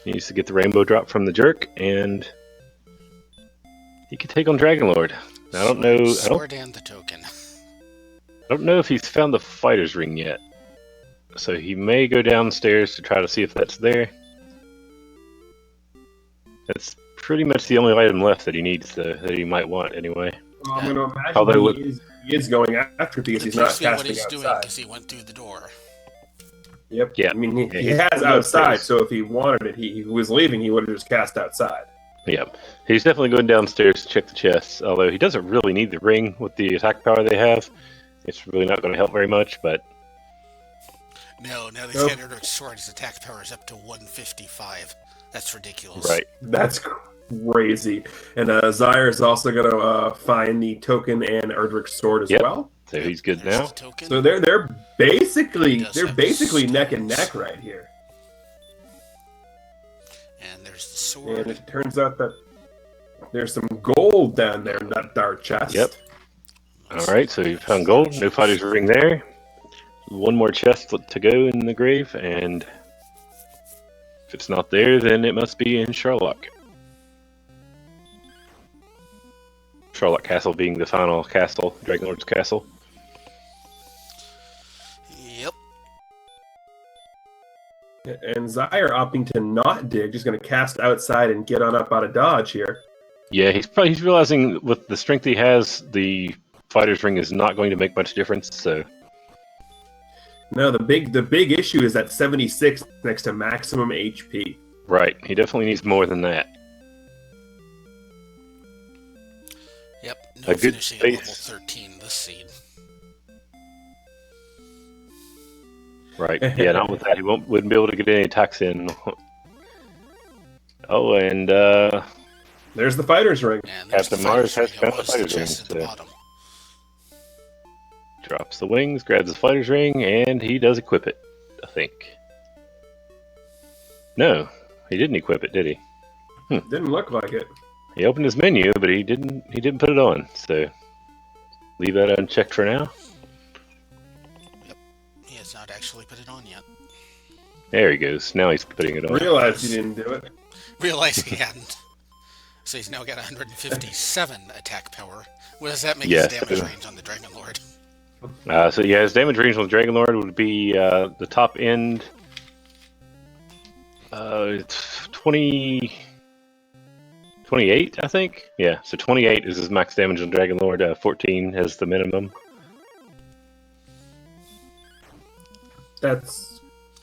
C: He needs to get the rainbow drop from the jerk, and he can take on Dragon Lord. I don't know.
A: Sword and the token.
C: I don't know if he's found the fighter's ring yet. So he may go downstairs to try to see if that's there. That's pretty much the only item left that he needs, that he might want anyway.
B: Well, I'm going to imagine he is going after because he's not casting
A: what he's
B: outside.
A: doing because he went through the door.
B: Yep.
C: Yeah.
B: I mean, he
C: Yeah,
B: has outside, so if he wanted it, he was leaving, he would have just cast outside.
C: Yeah, he's definitely going downstairs to check the chests, although he doesn't really need the ring with the attack power they have. It's really not going to help very much, but...
A: No, now the standard sword's attack power is up to 155. That's ridiculous.
C: Right.
B: That's crazy. And Zyre is also going to find the token and Erdrick's sword as well.
C: So he's good
A: There's
C: now.
A: the token.
B: So they're basically
A: He
B: neck and
A: does have
B: neck right here.
A: And there's the sword.
B: And it turns out that there's some gold down there in that dark chest.
C: Yep. Alright, so you found gold. No fighter's ring there. One more chest to go in the grave, and if it's not there, then it must be in Sherlock. Sherlock Castle being the final castle, Dragon Lord's castle.
A: Yep.
B: And Zyre opting to not dig, just going to cast outside and get on up out of dodge here.
C: Yeah, he's realizing with the strength he has, the fighter's ring is not going to make much difference. So
B: No, the big issue is that 76 next to maximum HP.
C: right, he definitely needs more than that.
A: Yep.
C: A
A: No
C: good
A: finishing at level
C: space.
A: 13 this seed.
C: Right, yeah, not with that. He wouldn't be able to get any attacks in. Oh, and
B: There's the fighter's ring.
A: And there's the
C: CaptMars
A: fighter's
C: has
A: ring.
C: found
A: It
C: the
A: was the
C: fighter's ring,
A: chest at the
C: so-
A: bottom.
C: Drops the wings, grabs the fighter's ring, and he does equip it, I think. No, he didn't equip it, did he?
B: Didn't look like it.
C: He opened his menu, but he didn't put it on, so leave that unchecked for now.
A: Yep. He has not actually put it on yet.
C: There he goes. Now he's putting it on.
B: Realized he didn't do it.
A: Realized he hadn't. So he's now got 157 attack power. What does that make his damage range on the Dragon Lord?
C: So yeah, his damage range on the Dragon Lord would be the top end. It's 28, I think. Yeah, so 28 is his max damage on Dragon Lord. 14 is the minimum.
B: That's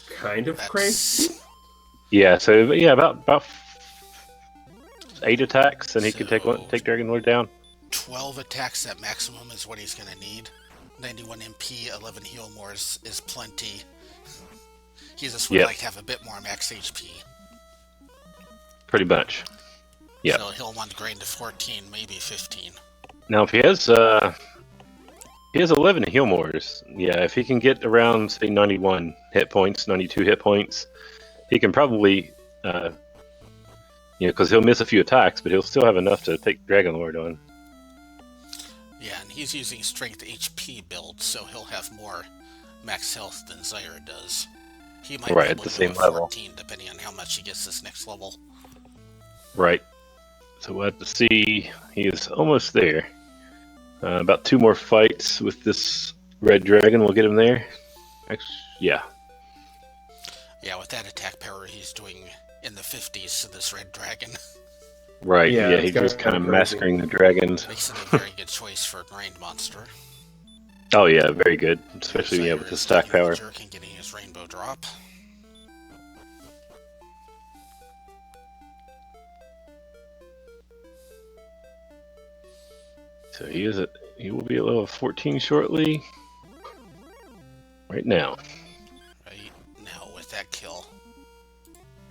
B: kind of crazy.
C: Yeah, so yeah, about 8 attacks, and he can take Dragon Lord down.
A: 12 attacks at maximum is what he's going to need. 91 MP, 11 heal more is plenty. He just would like to have a bit more max HP.
C: Pretty much. Yeah.
A: So he'll want to grind to 14, maybe 15.
C: Now, if he has 11 heal mores, yeah, if he can get around, say, 91 hit points, 92 hit points, he can probably, because he'll miss a few attacks, but he'll still have enough to take Dragon Lord on.
A: Yeah, and he's using strength HP build, so he'll have more max health than Zyre does. He might be able
C: at the
A: to
C: same
A: go
C: level.
A: 14, depending on how much he gets this next level.
C: Right. So we'll have to see. He is almost there. About 2 more fights with this red dragon will get him there. Actually, yeah.
A: Yeah, with that attack power, he's doing in the 50s to this red dragon.
C: Right,
B: Yeah,
C: he's just kind of massacring the dragons.
A: Makes it a very good choice for a grind monster.
C: Oh yeah, very good. Especially with the stack power.
A: Jerk and getting his rainbow drop.
C: So he will be at level 14 shortly. Right now.
A: Right now with that kill.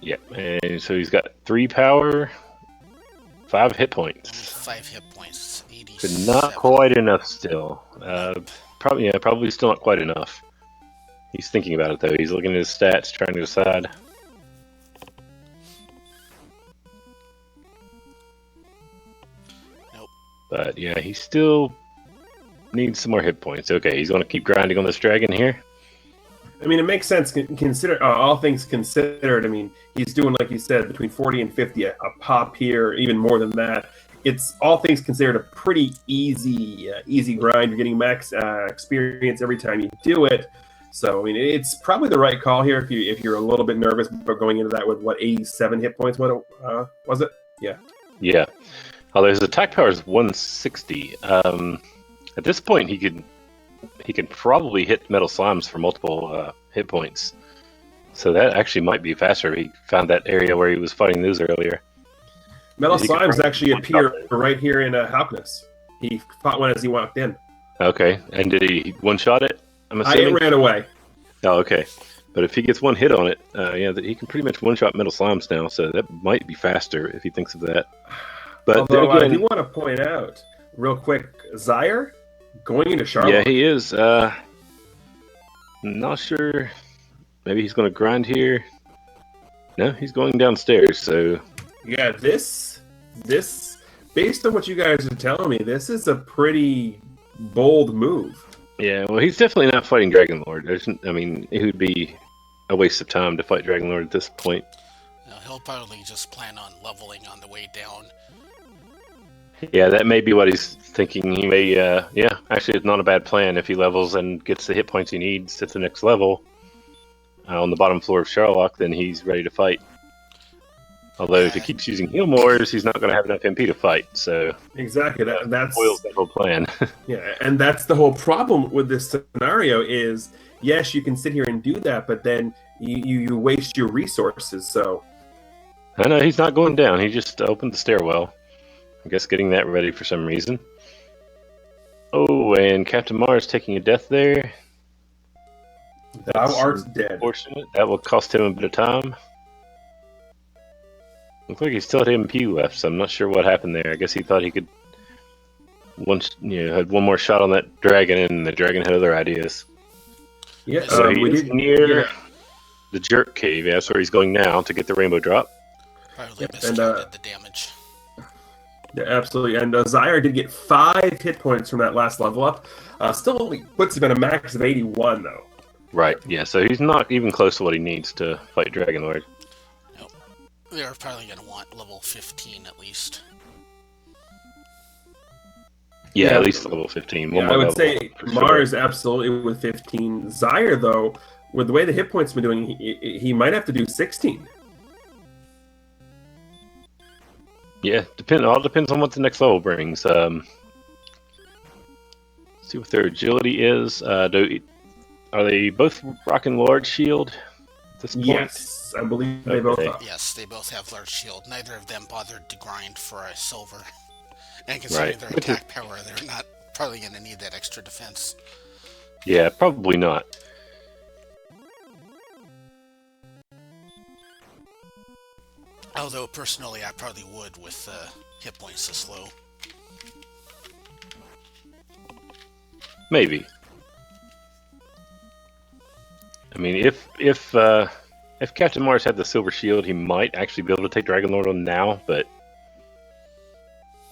C: Yep, and so he's got 3 power, 5 hit points.
A: 5 hit points, 87.
C: But not quite enough still. Probably still not quite enough. He's thinking about it though. He's looking at his stats, trying to decide.
A: Nope.
C: But yeah, he still needs some more hit points. Okay, he's going to keep grinding on this dragon here.
B: I mean, it makes sense. Consider all things considered. I mean, he's doing, like you said, between 40 and 50 a pop here, even more than that. It's all things considered a pretty easy grind. You're getting max experience every time you do it. So, I mean, it's probably the right call here if you're a little bit nervous about going into that with 87 hit points. What was it? Yeah.
C: Yeah. Although his attack power is 160. At this point, he could probably hit metal slimes for multiple hit points. So that actually might be faster if he found that area where he was fighting those earlier.
B: Metal slimes actually appear right here in Halkness. He fought one as he walked in.
C: Okay, and did he one-shot it? I'm assuming?
B: It ran away.
C: Oh, okay. But if he gets one hit on it, he can pretty much one-shot metal slimes now, so that might be faster if he thinks of that. But
B: although I do want to point out, real quick, Zyre going into Charlotte.
C: Yeah, he is. Not sure. Maybe he's going to grind here. No, he's going downstairs, so...
B: Yeah, this, based on what you guys are telling me, this is a pretty bold move.
C: Yeah, well, he's definitely not fighting Dragon Lord. It would be a waste of time to fight Dragon Lord at this point.
A: No, he'll probably just plan on leveling on the way down.
C: Yeah, that may be what he's thinking. He may, actually, it's not a bad plan if he levels and gets the hit points he needs at the next level on the bottom floor of Sherlock, then he's ready to fight. Although if he keeps using heal mores, he's not going to have enough MP to fight. So
B: exactly that's
C: spoils the whole plan.
B: Yeah, and that's the whole problem with this scenario is yes, you can sit here and do that, but then you waste your resources. So
C: I know he's not going down. He just opened the stairwell. I guess getting that ready for some reason. Oh, and CaptMars taking a death there.
B: Thou art dead.
C: Unfortunate. That will cost him a bit of time. Looks like he still had MP left, so I'm not sure what happened there. I guess he thought he could had one more shot on that dragon, and the dragon had other ideas.
B: Yeah,
C: So he is near
B: yeah.
C: the jerk cave. Yeah, that's where he's going now to get the rainbow drop.
A: Probably miscounted the damage.
B: Yeah, absolutely. And Zyre did get 5 hit points from that last level up. Still only puts him at a max of 81, though.
C: Right, yeah, so he's not even close to what he needs to fight Dragon Lord.
A: Nope. They're probably going to want level 15 at least.
C: Yeah, at least level 15.
B: Yeah, I would say Mars absolutely with 15. Zyre, though, with the way the hit points have been doing, he might have to do 16.
C: Yeah, all depends on what the next level brings. See what their agility is. Are they both rocking large shield at this point?
B: Yes, I believe they both are.
A: Yes, they both have large shield. Neither of them bothered to grind for a silver. And considering their attack power, they're not probably going to need that extra defense.
C: Yeah, probably not.
A: Although, personally, I probably would with hit points this low.
C: Maybe. I mean, if CaptMars had the silver shield, he might actually be able to take Dragon Lord on now, but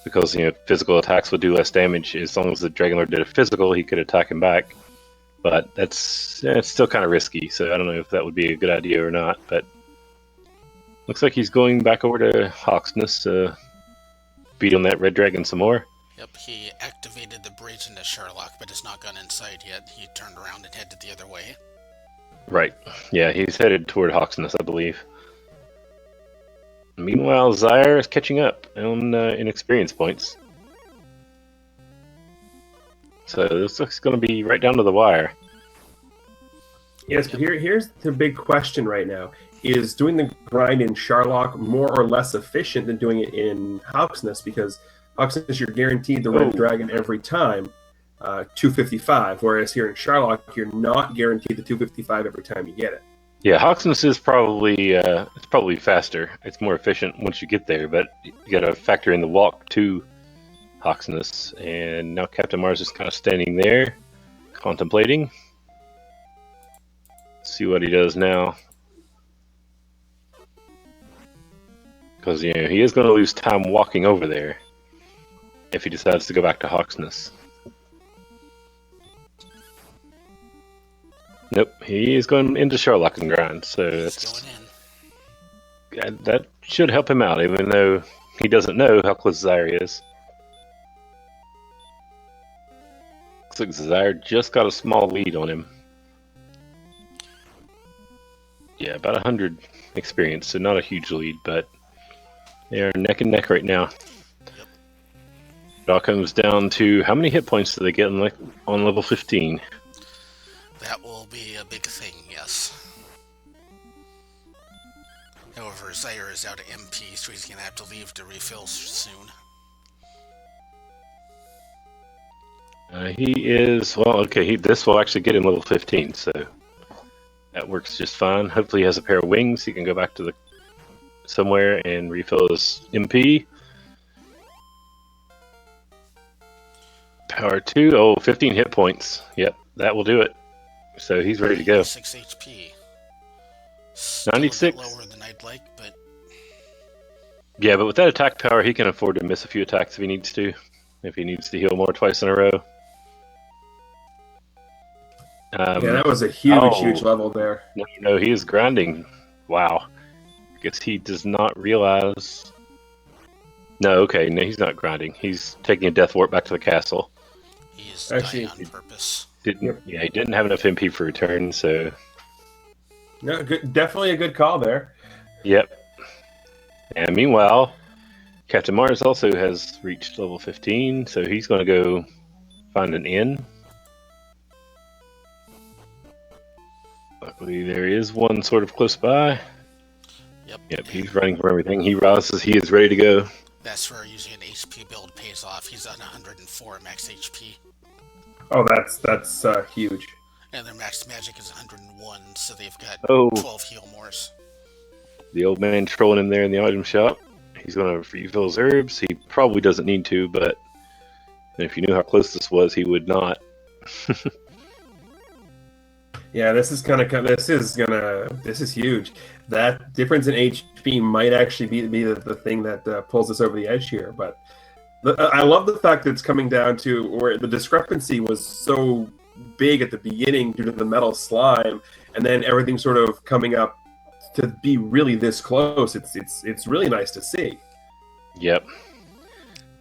C: because physical attacks would do less damage, as long as the Dragon Lord did a physical, he could attack him back. But it's still kind of risky, so I don't know if that would be a good idea or not. But looks like he's going back over to Hawksness to beat on that red dragon some more.
A: Yep, he activated the bridge into Sherlock, but has not gone inside yet. He turned around and headed the other way.
C: Right. Yeah, he's headed toward Hawksness, I believe. Meanwhile, Zyre is catching up in experience points. So this looks going to be right down to the wire.
B: Yes, but here's the big question right now. Is doing the grind in Sherlock more or less efficient than doing it in Hawksness? Because Hawksness, you're guaranteed the red dragon every time, 255. Whereas here in Sherlock, you're not guaranteed the 255 every time you get it.
C: Yeah, Hawksness is probably it's probably faster. It's more efficient once you get there, but you got to factor in the walk to Hawksness. And now CaptMars is kind of standing there, contemplating. Let's see what he does now. Because he is going to lose time walking over there if he decides to go back to Hawksness. Nope, he is going into Sherlock and grind, so that should help him out, even though he doesn't know how close Zyre is. Looks like Zyre just got a small lead on him. Yeah, about 100 experience, so not a huge lead, but they are neck and neck right now.
A: Yep.
C: It all comes down to how many hit points do they get on level 15?
A: That will be a big thing, yes. However, Zyre is out of MP, so he's going to have to leave to refill soon.
C: He is, well, okay, this will actually get him level 15, so that works just fine. Hopefully he has a pair of wings. He can go back to somewhere and refill his MP. Power 2, 15 hit points. Yep, that will do it. So he's ready to go.
A: 6 HP. Still
C: 96.
A: A bit lower than I'd like, but...
C: Yeah, but with that attack power, he can afford to miss a few attacks if he needs to. If he needs to heal more twice in a row.
B: Yeah, that was a huge level there.
C: No, he is grinding. Wow. I guess he does not realize... No, he's not grinding. He's taking a death warp back to the castle.
A: He is dying on purpose.
C: Yeah, he didn't have enough MP for return, so...
B: No, definitely a good call there.
C: Yep. And meanwhile, CaptMars also has reached level 15, so he's going to go find an inn. Luckily, there is one sort of close by. Yep, he's running from everything. He realizes he is ready to go.
A: That's where using an HP build pays off. He's on 104 max HP.
B: Oh, that's huge.
A: And their max magic is 101, so they've got 12 heal mores.
C: The old man trolling him there in the item shop. He's going to refill his herbs. He probably doesn't need to, but And if you knew how close this was, he would not.
B: Yeah, this is huge. That difference in HP might actually be the thing that pulls us over the edge here. But I love the fact that it's coming down to where the discrepancy was so big at the beginning due to the metal slime, and then everything sort of coming up to be really this close. It's really nice to see.
C: Yep.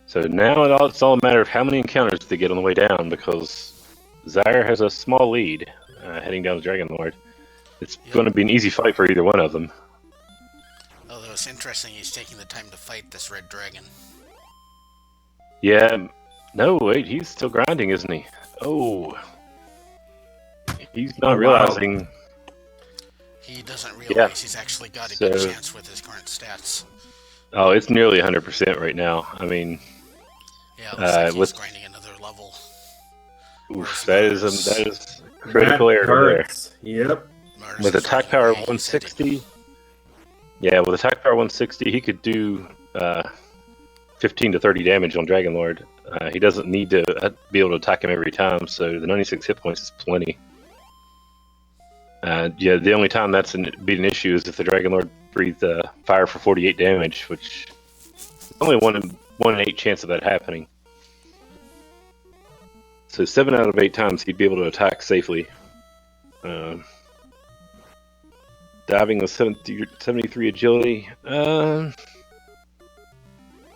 C: So now it's all a matter of how many encounters they get on the way down, because Zyre has a small lead heading down the Dragon Lord. It's going to be an easy fight for either one of them.
A: Although it's interesting he's taking the time to fight this red dragon.
C: Yeah. No, wait, he's still grinding, isn't he? Oh. He's not realizing...
A: He doesn't realize he's actually got a good chance with his current stats.
C: Oh, it's nearly 100% right now. I mean...
A: Yeah, it looks like he's grinding another level.
C: Oof, that is critical error there.
B: Yep.
C: With attack power 160... Yeah, with attack power 160, he could do 15 to 30 damage on Dragon Lord. He doesn't need to be able to attack him every time, so the 96 hit points is plenty. Yeah, the only time that's be an issue is if the Dragon Lord breathed fire for 48 damage, which is only 1 in 8 chance of that happening. So 7 out of 8 times he'd be able to attack safely. Diving with 73 agility. Well,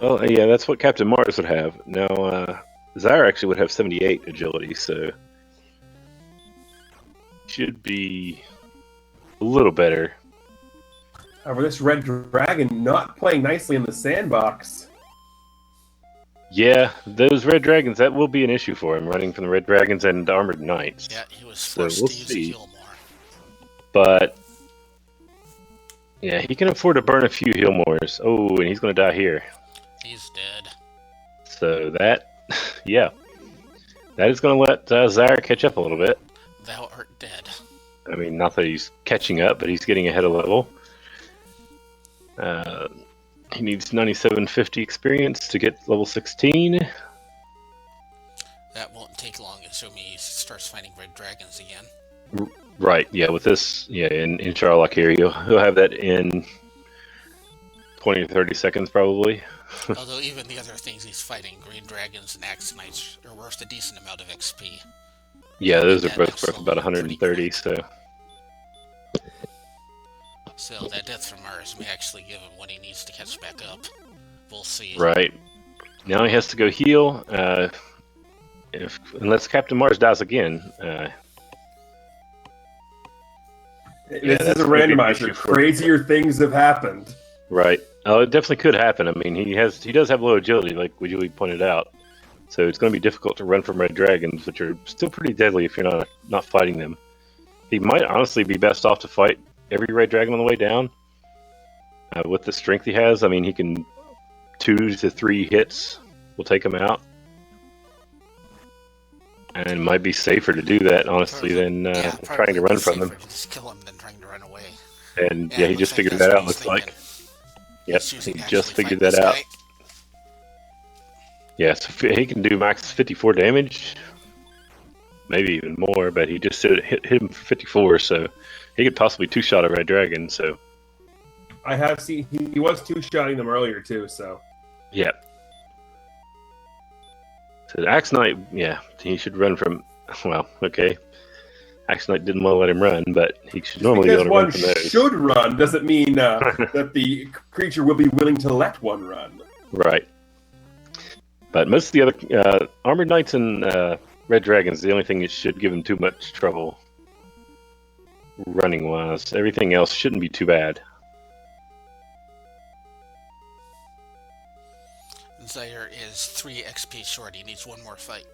C: yeah, that's what CaptMars would have. Now, Zyre actually would have 78 agility, so should be a little better.
B: However, this red dragon not playing nicely in the sandbox.
C: Yeah, those red dragons, that will be an issue for him, running from the red dragons and armored knights.
A: Yeah, he was forced to use the heal more.
C: But yeah, he can afford to burn a few heal mores. Oh, and he's going to die here.
A: He's dead.
C: So that, yeah, that is going to let Zyre catch up a little bit.
A: Thou art dead.
C: I mean, not that he's catching up, but he's getting ahead of level. He needs 9750 experience to get level 16.
A: That won't take long, assuming he starts fighting red dragons again.
C: Right, yeah, with this, yeah, in Sherlock here, he'll have that in 20 to 30 seconds, probably.
A: Although even the other things he's fighting, green dragons and axe knights, are worth a decent amount of XP.
C: Yeah, those are both worth about 130, so...
A: So that death from Mars may actually give him what he needs to catch back up. We'll see.
C: Right. Now he has to go heal, unless CaptMars dies again.
B: This is a randomizer. Crazier things have happened.
C: Right. Oh, it definitely could happen. I mean, he does have low agility, like Julie pointed out. So it's going to be difficult to run from red dragons, which are still pretty deadly if you're not fighting them. He might honestly be best off to fight every red dragon on the way down. With the strength he has, I mean, he can 2 to 3 hits will take him out. And it might be safer to do that, honestly, than trying to run from them.
A: Just kill him than trying to run away.
C: And yeah, he just figured that out, looks like. Yep, he just figured that out. Yeah, so he can do max 54 damage. Maybe even more, but he just hit him for 54, so he could possibly 2-shot a red dragon, so...
B: I have seen... He was 2-shotting them earlier, too, so...
C: Yeah. So the Axe Knight, yeah, he should run from... Well, okay. Axe Knight didn't want to let him run, but he should normally be able to run from those.
B: Because one should run doesn't mean that the creature will be willing to let one run.
C: Right. But most of the other armored knights and red dragons, the only thing that should give him too much trouble running wise. Everything else shouldn't be too bad.
A: Zyre is 3 XP short. He needs one more fight.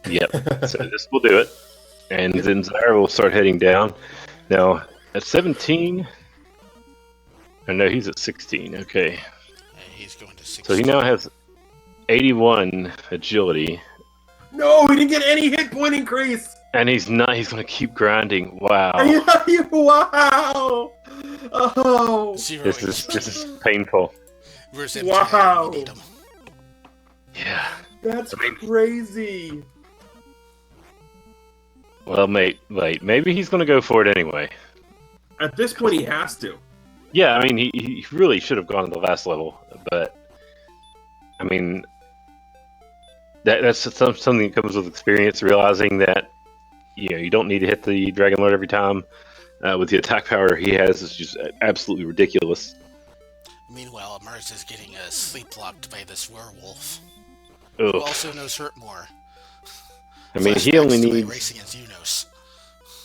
C: Yep. So this will do it. And then Zyre will start heading down. Now, at 17... I know he's at 16. Okay.
A: Yeah, he's going to 16.
C: So he now has 81 agility.
B: No, he didn't get any hit point increase!
C: And he's not. He's going to keep grinding. Wow.
B: Wow! Oh!
C: This is painful.
A: Where's
B: wow!
A: Need him?
C: Yeah.
B: That's crazy.
C: Well, mate, wait, maybe he's going to go for it anyway.
B: At this point, he has to.
C: Yeah, I mean, he really should have gone to the last level, but I mean, that's something that comes with experience, realizing that you don't need to hit the Dragon Lord every time. With the attack power he has, is just absolutely ridiculous.
A: Meanwhile, Mars is getting sleep-locked by this werewolf,
C: Ugh.
A: who also knows hurt more.
C: I mean, he only needs
A: race against Unos.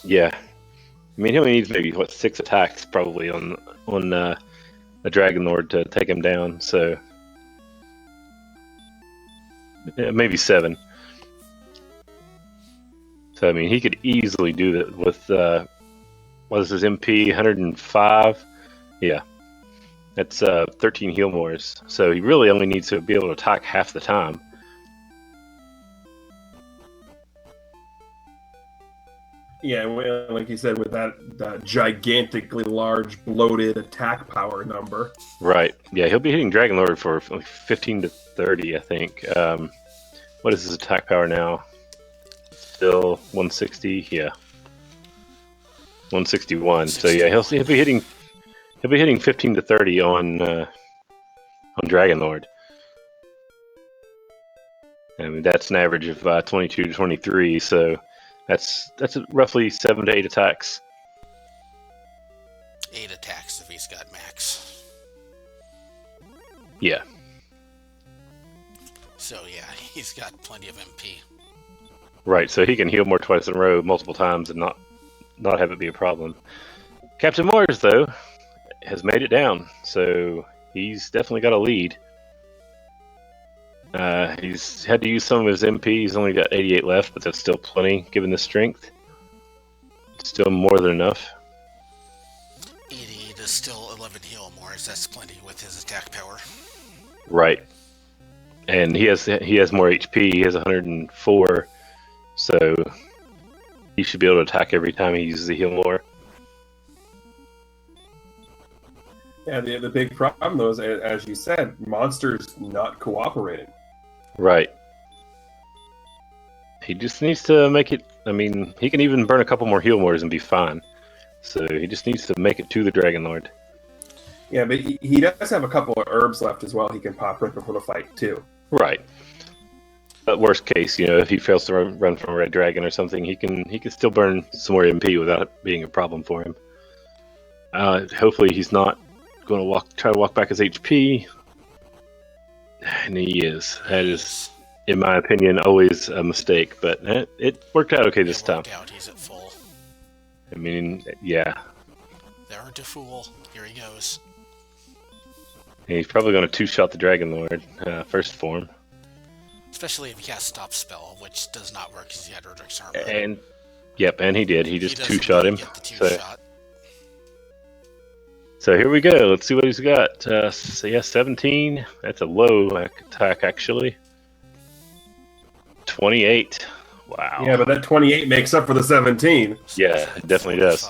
C: Yeah, I mean, he only needs maybe 6 attacks probably on a Dragon Lord to take him down. So yeah, maybe 7. So I mean, he could easily do that with what is his MP 105? Yeah, that's 13 heal mores. So he really only needs to be able to attack half the time.
B: Yeah, like you said, with that gigantically large, bloated attack power number.
C: Right. Yeah, he'll be hitting Dragon Lord for like 15 to 30, I think. What is his attack power now? Still 160. Yeah, 161. So yeah, he'll be hitting 15 to 30 on Dragon Lord. I mean, that's an average of 22 to 23. So that's roughly 7 to 8 attacks.
A: 8 attacks if he's got max.
C: Yeah.
A: So yeah, he's got plenty of MP.
C: Right, so he can heal more twice in a row multiple times and not have it be a problem. CaptMars, though, has made it down, so he's definitely got a lead. He's had to use some of his MP. He's only got 88 left, but that's still plenty, given the strength. It's still more than enough.
A: 88 is still 11 heal mores. That's plenty with his attack power.
C: Right. And he has more HP. He has 104, so he should be able to attack every time he uses the heal more.
B: Yeah, the big problem, though, is, as you said, monsters not cooperating.
C: Right. He just needs to make it. I mean, he can even burn a couple more heal mores and be fine. So he just needs to make it to the Dragon Lord.
B: Yeah, but he does have a couple of herbs left as well. He can pop right before the fight too.
C: Right. But worst case, if he fails to run from a red dragon or something, he can still burn some more MP without it being a problem for him. Hopefully, he's not going to try to walk back his HP. And he is. That is, in my opinion, always a mistake. But it worked out okay this time.
A: He's at full.
C: I mean, yeah.
A: There to fool. Here he goes.
C: And he's probably going to 2-shot the Dragon Lord first form.
A: Especially if he casts Stop Spell, which does not work because he had Roderick's armor.
C: And he did. He just 2-shot him. So here we go. Let's see what he's got. 17. That's a low attack, actually. 28. Wow.
B: Yeah, but that 28 makes up for the 17.
C: Yeah, it definitely does.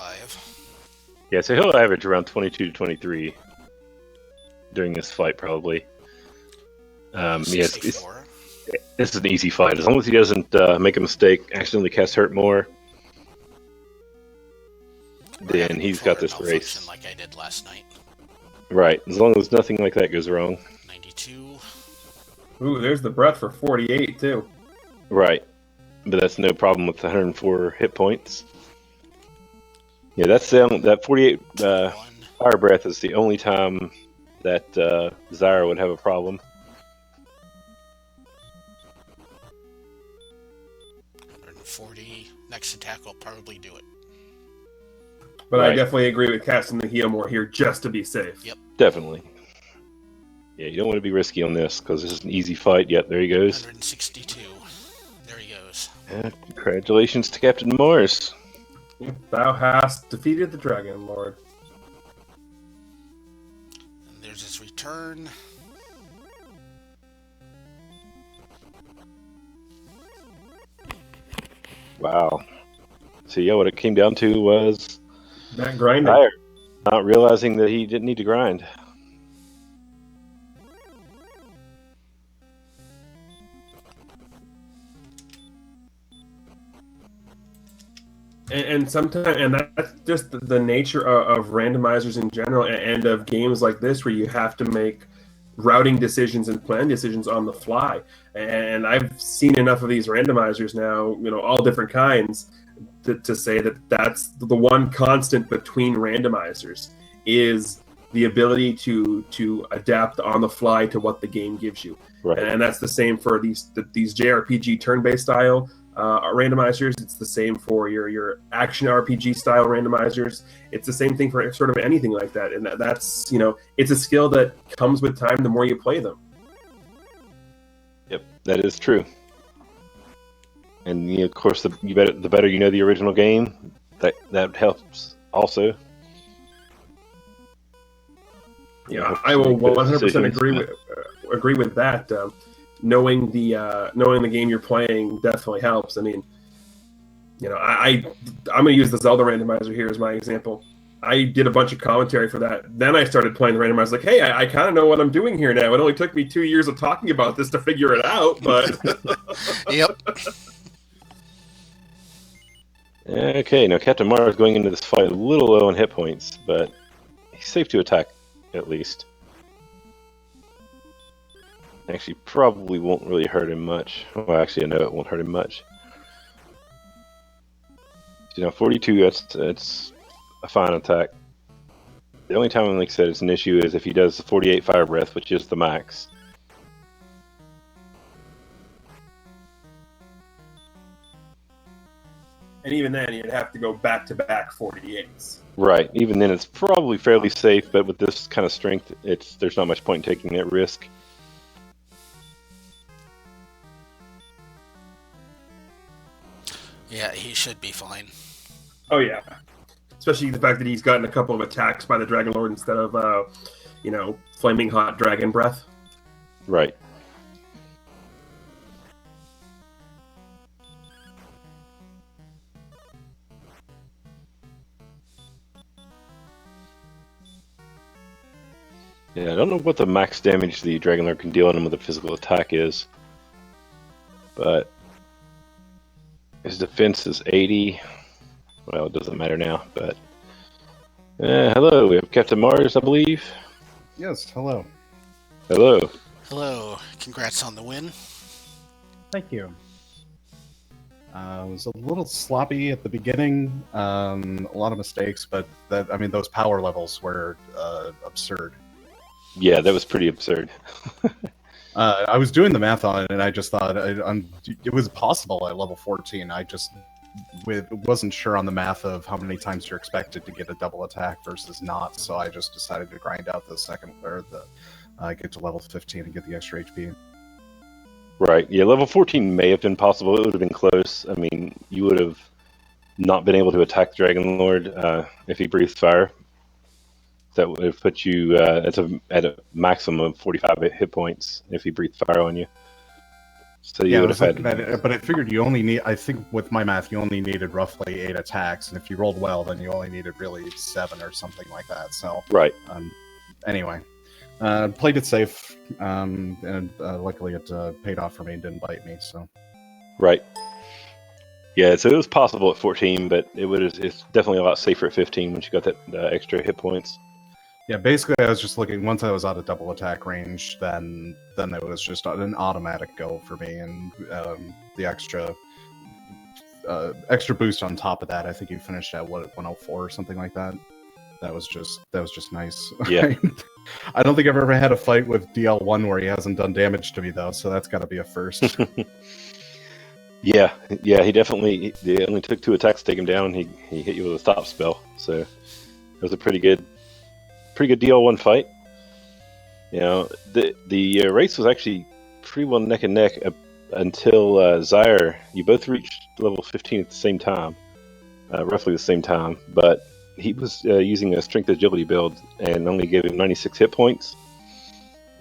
C: Yeah, so he'll average around 22 to 23 during this fight, probably. Yes, this is an easy fight. As long as he doesn't make a mistake, accidentally cast Hurt More, then he's got this race.
A: Like I did last night.
C: Right, as long as nothing like that goes wrong.
A: 92.
B: Ooh, there's the breath for 48 too.
C: Right, but that's no problem with 104 hit points. Yeah, that's that 48 fire breath is the only time that Zyre would have a problem.
A: 140. Next attack will probably do it.
B: But right. I definitely agree with casting the heal more here just to be safe.
A: Yep.
C: Definitely. Yeah, you don't want to be risky on this because this is an easy fight. Yep, there he goes.
A: 162. There he goes.
C: Congratulations to CaptMars.
B: Yep, thou hast defeated the Dragon Lord.
A: And there's his return.
C: Wow. So yeah, what it came down to was
B: that grinding.
C: Not realizing that he didn't need to grind.
B: And sometimes, and that's just the nature of randomizers in general, and of games like this where you have to make routing decisions and plan decisions on the fly. And I've seen enough of these randomizers now, all different kinds, to say that that's the one constant between randomizers is the ability to adapt on the fly to what the game gives you.
C: Right.
B: And that's the same for these JRPG turn-based style randomizers. It's the same for your action RPG style randomizers. It's the same thing for sort of anything like that. And that's it's a skill that comes with time the more you play them.
C: Yep, that is true. And of course, the better you know the original game, that helps also.
B: Yeah, I will 100% agree with that. Knowing the game you're playing definitely helps. I mean, I'm going to use the Zelda randomizer here as my example. I did a bunch of commentary for that. Then I started playing the randomizer. Like, hey, I kind of know what I'm doing here now. It only took me 2 years of talking about this to figure it out, but
A: Yep.
C: Okay, now CaptMars going into this fight a little low on hit points, but he's safe to attack at least. Actually, probably won't really hurt him much. Well, actually, I know it won't hurt him much. 42, that's a fine attack. The only time, like I said, it's an issue is if he does the 48 Fire Breath, which is the max.
B: and even then you'd have to go back-to-back 48s.
C: Right. Even then, it's probably fairly safe, but with this kind of strength, there's not much point in taking that risk.
A: Yeah, he should be fine.
B: Oh yeah, especially the fact that he's gotten a couple of attacks by the Dragon Lord instead of, flaming hot dragon breath.
C: Right. Yeah, I don't know what the max damage the Dragon Lord can deal on him with a physical attack is, but his defense is 80. Well, it doesn't matter now, but... hello, we have CaptMars, I believe.
D: Yes, hello.
C: Hello.
A: Hello. Congrats on the win.
D: Thank you. It was a little sloppy at the beginning, a lot of mistakes, but those power levels were absurd.
C: Yeah, that was pretty absurd.
D: I was doing the math on it, and I just thought it was possible at level 14. I just wasn't sure on the math of how many times you're expected to get a double attack versus not, so I just decided to grind out the second or get to level 15 and get the extra HP.
C: Right. Yeah, level 14 may have been possible. It would have been close. I mean, you would have not been able to attack the Dragon Lord if he breathed fire. That would have put you at a maximum of 45 hit points if he breathed fire on you. So you would have had...
D: But I figured you only need... I think with my math, you only needed roughly 8 attacks, and if you rolled well, then you only needed really 7 or something like that. So
C: right.
D: Anyway, played it safe, and luckily it paid off for me and didn't bite me. So
C: right. Yeah, so it was possible at 14, but it's definitely a lot safer at 15 once you got that extra hit points.
D: Yeah, basically, I was just looking. Once I was out of double attack range, then it was just an automatic go for me, and the extra boost on top of that. I think you finished at 104 or something like that. That was just nice.
C: Yeah.
D: I don't think I've ever had a fight with DL1 where he hasn't done damage to me though, so that's got to be a first.
C: Yeah, he only took 2 attacks to take him down. He hit you with a stop spell, so it was a pretty good DL1 fight. The race was actually pretty well neck and neck until Zyre. You both reached level 15 at the same time, roughly the same time, but he was using a strength agility build and only gave him 96 hit points,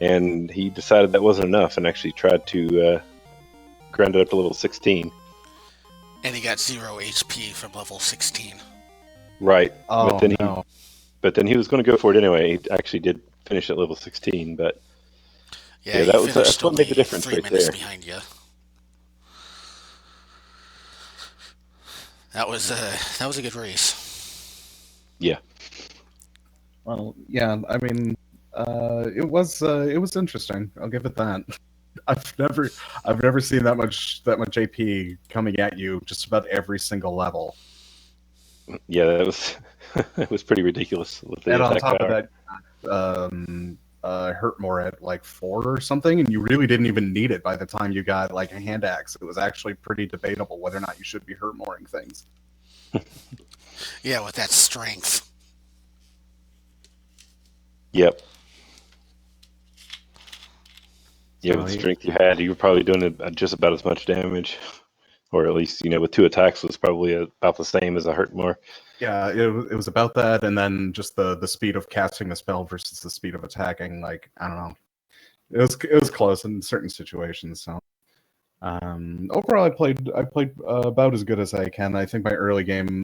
C: and he decided that wasn't enough and actually tried to ground it up to level 16.
A: And he got 0 HP from level 16.
C: Right.
D: Oh,
C: But then he was going to go for it anyway. He actually did finish at level 16, but
A: yeah,
C: that's what made the difference
A: 3
C: right
A: minutes
C: there.
A: behind you. That was a good race.
C: Yeah.
D: Well, yeah, I mean, it was interesting. I'll give it that. I've never seen that much AP coming at you just about every single level.
C: Yeah, that was it was pretty ridiculous with the
D: And on
C: attack
D: top of
C: power.
D: that, hurt more at like 4 or something, and you really didn't even need it by the time you got like a hand axe. It was actually pretty debatable whether or not you should be hurt mooring things.
A: Yeah, with that strength.
C: Yep. Yeah,
D: So
C: with the strength you had, you were probably doing just about as much damage, or at least with 2 attacks was probably about the same as a hurt more.
D: yeah, it was about that, and then just the speed of casting the spell versus the speed of attacking. Like, I don't know, it was close in certain situations. So overall, I played about as good as I can. I think my early game,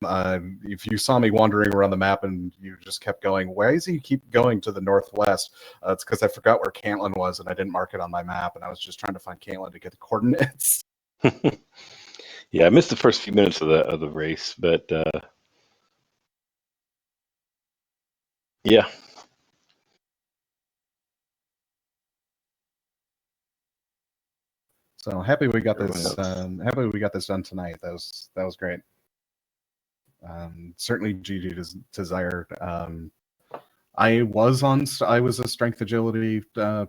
D: if you saw me wandering around the map and you just kept going, why does he keep going to the northwest? It's because I forgot where Caitlin was and I didn't mark it on my map, and I was just trying to find Caitlin to get the coordinates.
C: Yeah, I missed the first few minutes of the race, but yeah.
D: So happy we got
C: Everyone
D: this.
C: else.
D: Happy we got this done tonight. That was great. Certainly GG to Zyre. I was a strength agility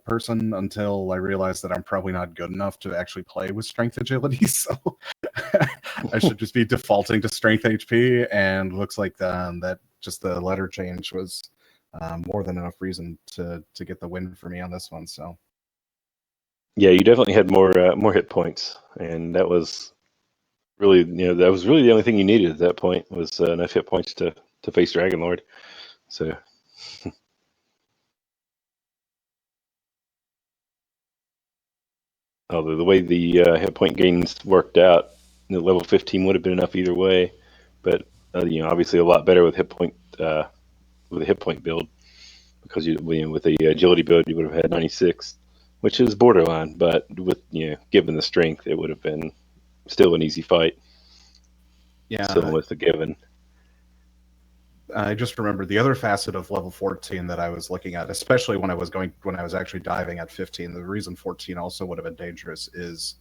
D: person until I realized that I'm probably not good enough to actually play with strength agility. So I should just be defaulting to strength HP. And looks like that just the letter change was more than enough reason to get the win for me on this one. So
C: Yeah, you definitely had more hit points, and that was really that was really the only thing you needed at that point was enough hit points to face Dragon Lord. So although the way the hit point gains worked out, level 15 would have been enough either way, but obviously a lot better with with a hit point build, because with the agility build you would have had 96, which is borderline, but with given the strength it would have been still an easy fight. Still
D: yeah,
C: with the given.
D: I just remembered the other facet of level 14 that I was looking at, especially when I was actually diving at 15. The reason 14 also would have been dangerous is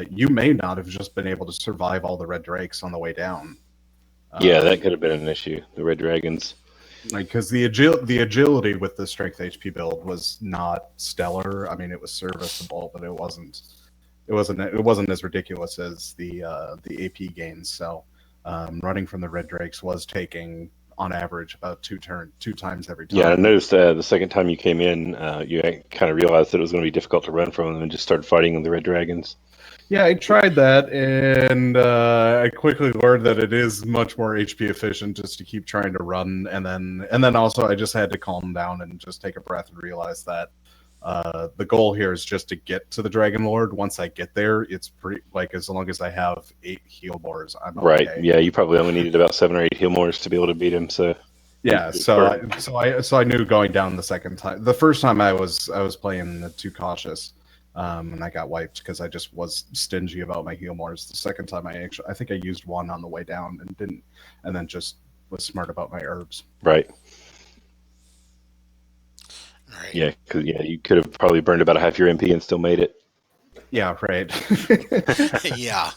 D: you may not have just been able to survive all the red drakes on the way down.
C: Yeah, that could have been an issue. The red dragons.
D: Because the agility with the strength HP build was not stellar. I mean, it was serviceable, but it wasn't as ridiculous as the AP gains. So running from the red drakes was taking on average about two times every time.
C: Yeah, I noticed the second time you came in, you kind of realized that it was going to be difficult to run from them and just started fighting the red dragons.
D: Yeah, I tried that, and I quickly learned that it is much more HP efficient just to keep trying to run, and then also I just had to calm down and just take a breath and realize that the goal here is just to get to the Dragon Lord. Once I get there, it's pretty like as long as I have 8 heal bars, I'm okay.
C: Right. Yeah, you probably only needed about 7 or 8 heal mores to be able to beat him. So
D: yeah, so I knew going down the second time. The first time I was playing too cautious. And I got wiped because I just was stingy about my heal mores. The second time I think I used one on the way down and then just was smart about my herbs.
C: Right.
A: Right.
C: Yeah, because you could have probably burned about a half your MP and still made it.
D: Yeah, right.
A: Yeah.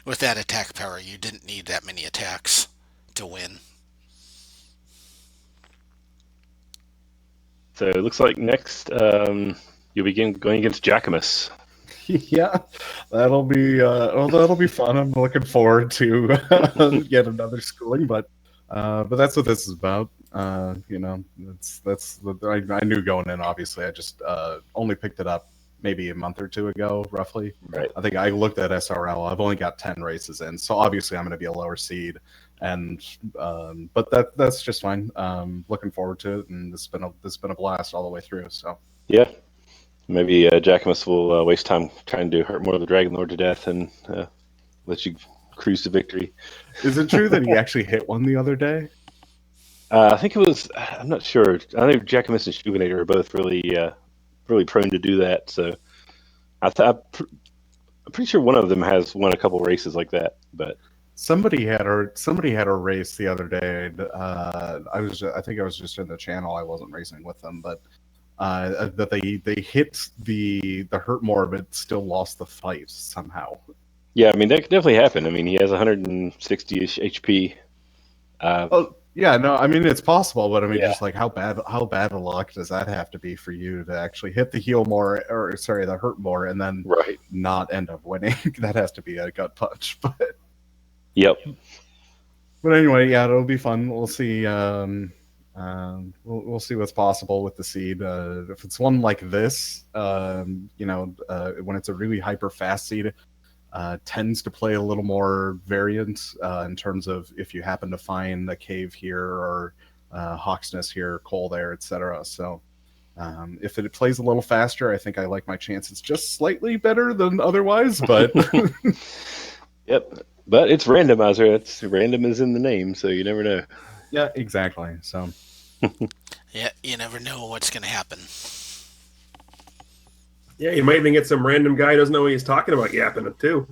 A: With that attack power, you didn't need that many attacks to win.
C: So it looks like next you'll begin going against Jackamus.
D: Yeah, that'll be fun. I'm looking forward to yet another schooling, but that's what this is about. I knew going in. Obviously, I just only picked it up maybe a month or two ago, roughly.
C: Right.
D: I think I looked at SRL. I've only got 10 races in, so obviously I'm going to be a lower seed, and but that's just fine. Looking forward to it, and this has been a blast all the way through. So
C: yeah, maybe Jackamus will waste time trying to hurt more of the Dragon Lord to death and let you cruise to victory.
D: Is it true that he actually hit one the other day?
C: I think it was. I'm not sure. I think Jackamus and Shuvenator are both really prone to do that. So I'm pretty sure one of them has won a couple races like that. But
D: Somebody had a race the other day. I think I was just in the channel. I wasn't racing with them, but that they hit the hurt more, but still lost the fight somehow.
C: Yeah, I mean that could definitely happen. I mean he has 160-ish HP.
D: Oh yeah, no, I mean it's possible, but I mean
C: Yeah.
D: just like how bad of luck does that have to be for you to actually hit the heal more, or sorry, the hurt more, and then
C: Right.
D: not end up winning? That has to be a gut punch.
C: Yep.
D: But anyway, yeah, it'll be fun. We'll see. We'll see what's possible with the seed. If it's one like this, when it's a really hyper fast seed, tends to play a little more variant in terms of if you happen to find a cave here or Hawksness here, coal there, etc. So if it plays a little faster, I think I like my chances just slightly better than otherwise. But
C: Yep. But it's randomizer. It's random is in the name, so you never know.
D: yeah, exactly. So
A: Yeah, you never know what's going to happen.
B: Yeah, you might even get some random guy who doesn't know what he's talking about yapping it too.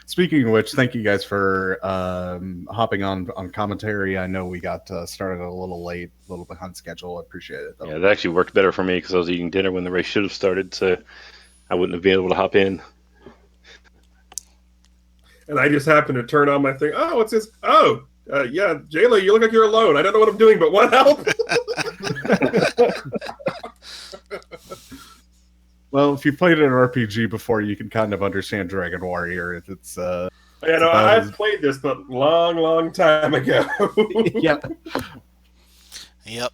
D: speaking of which, thank you guys for hopping on commentary. I know we got started a little late, a little behind schedule. I appreciate it, though.
C: Yeah, that actually worked better for me because I was eating dinner when the race should have started, so I wouldn't have been able to hop in.
B: And I just happened to turn on my thing. Oh, what's this? Oh, yeah, Jayla, you look like you're alone. I don't know what I'm doing, but want help?
D: Well, if you've played an RPG before, you can kind of understand Dragon Warrior. It's
B: Yeah, no, I've played this, but long time ago.
D: yeah.
A: Yep.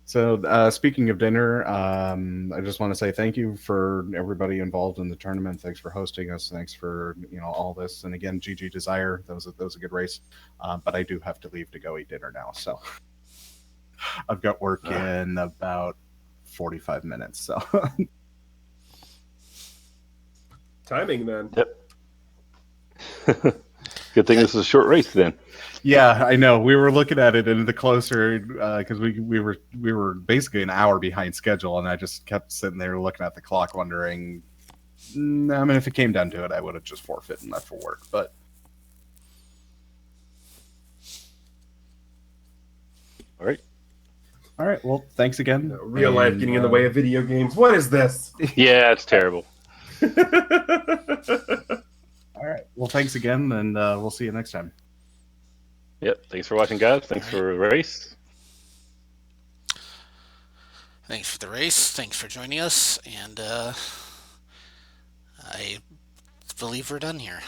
D: So, speaking of dinner, I just want to say thank you for everybody involved in the tournament. Thanks for hosting us. Thanks for all this. And again, WingedZyre. That was a good race. But I do have to leave to go eat dinner now. So I've got work in about 45 minutes. So
B: Timing, man.
C: Yep. Good thing this is a short race then.
D: yeah, I know. We were looking at it, and the closer because we were basically an hour behind schedule, and I just kept sitting there looking at the clock, wondering. I mean, if it came down to it, I would have just forfeited and left for work. But
C: All right.
D: all right, well, thanks again.
B: Real life getting in the way of video games. What is this?
C: Yeah, it's terrible.
D: All right, well, thanks again, and we'll see you next time.
C: Yep. Thanks for watching, guys. Thanks for the race.
A: Thanks for the race. Thanks for joining us. And I believe we're done here.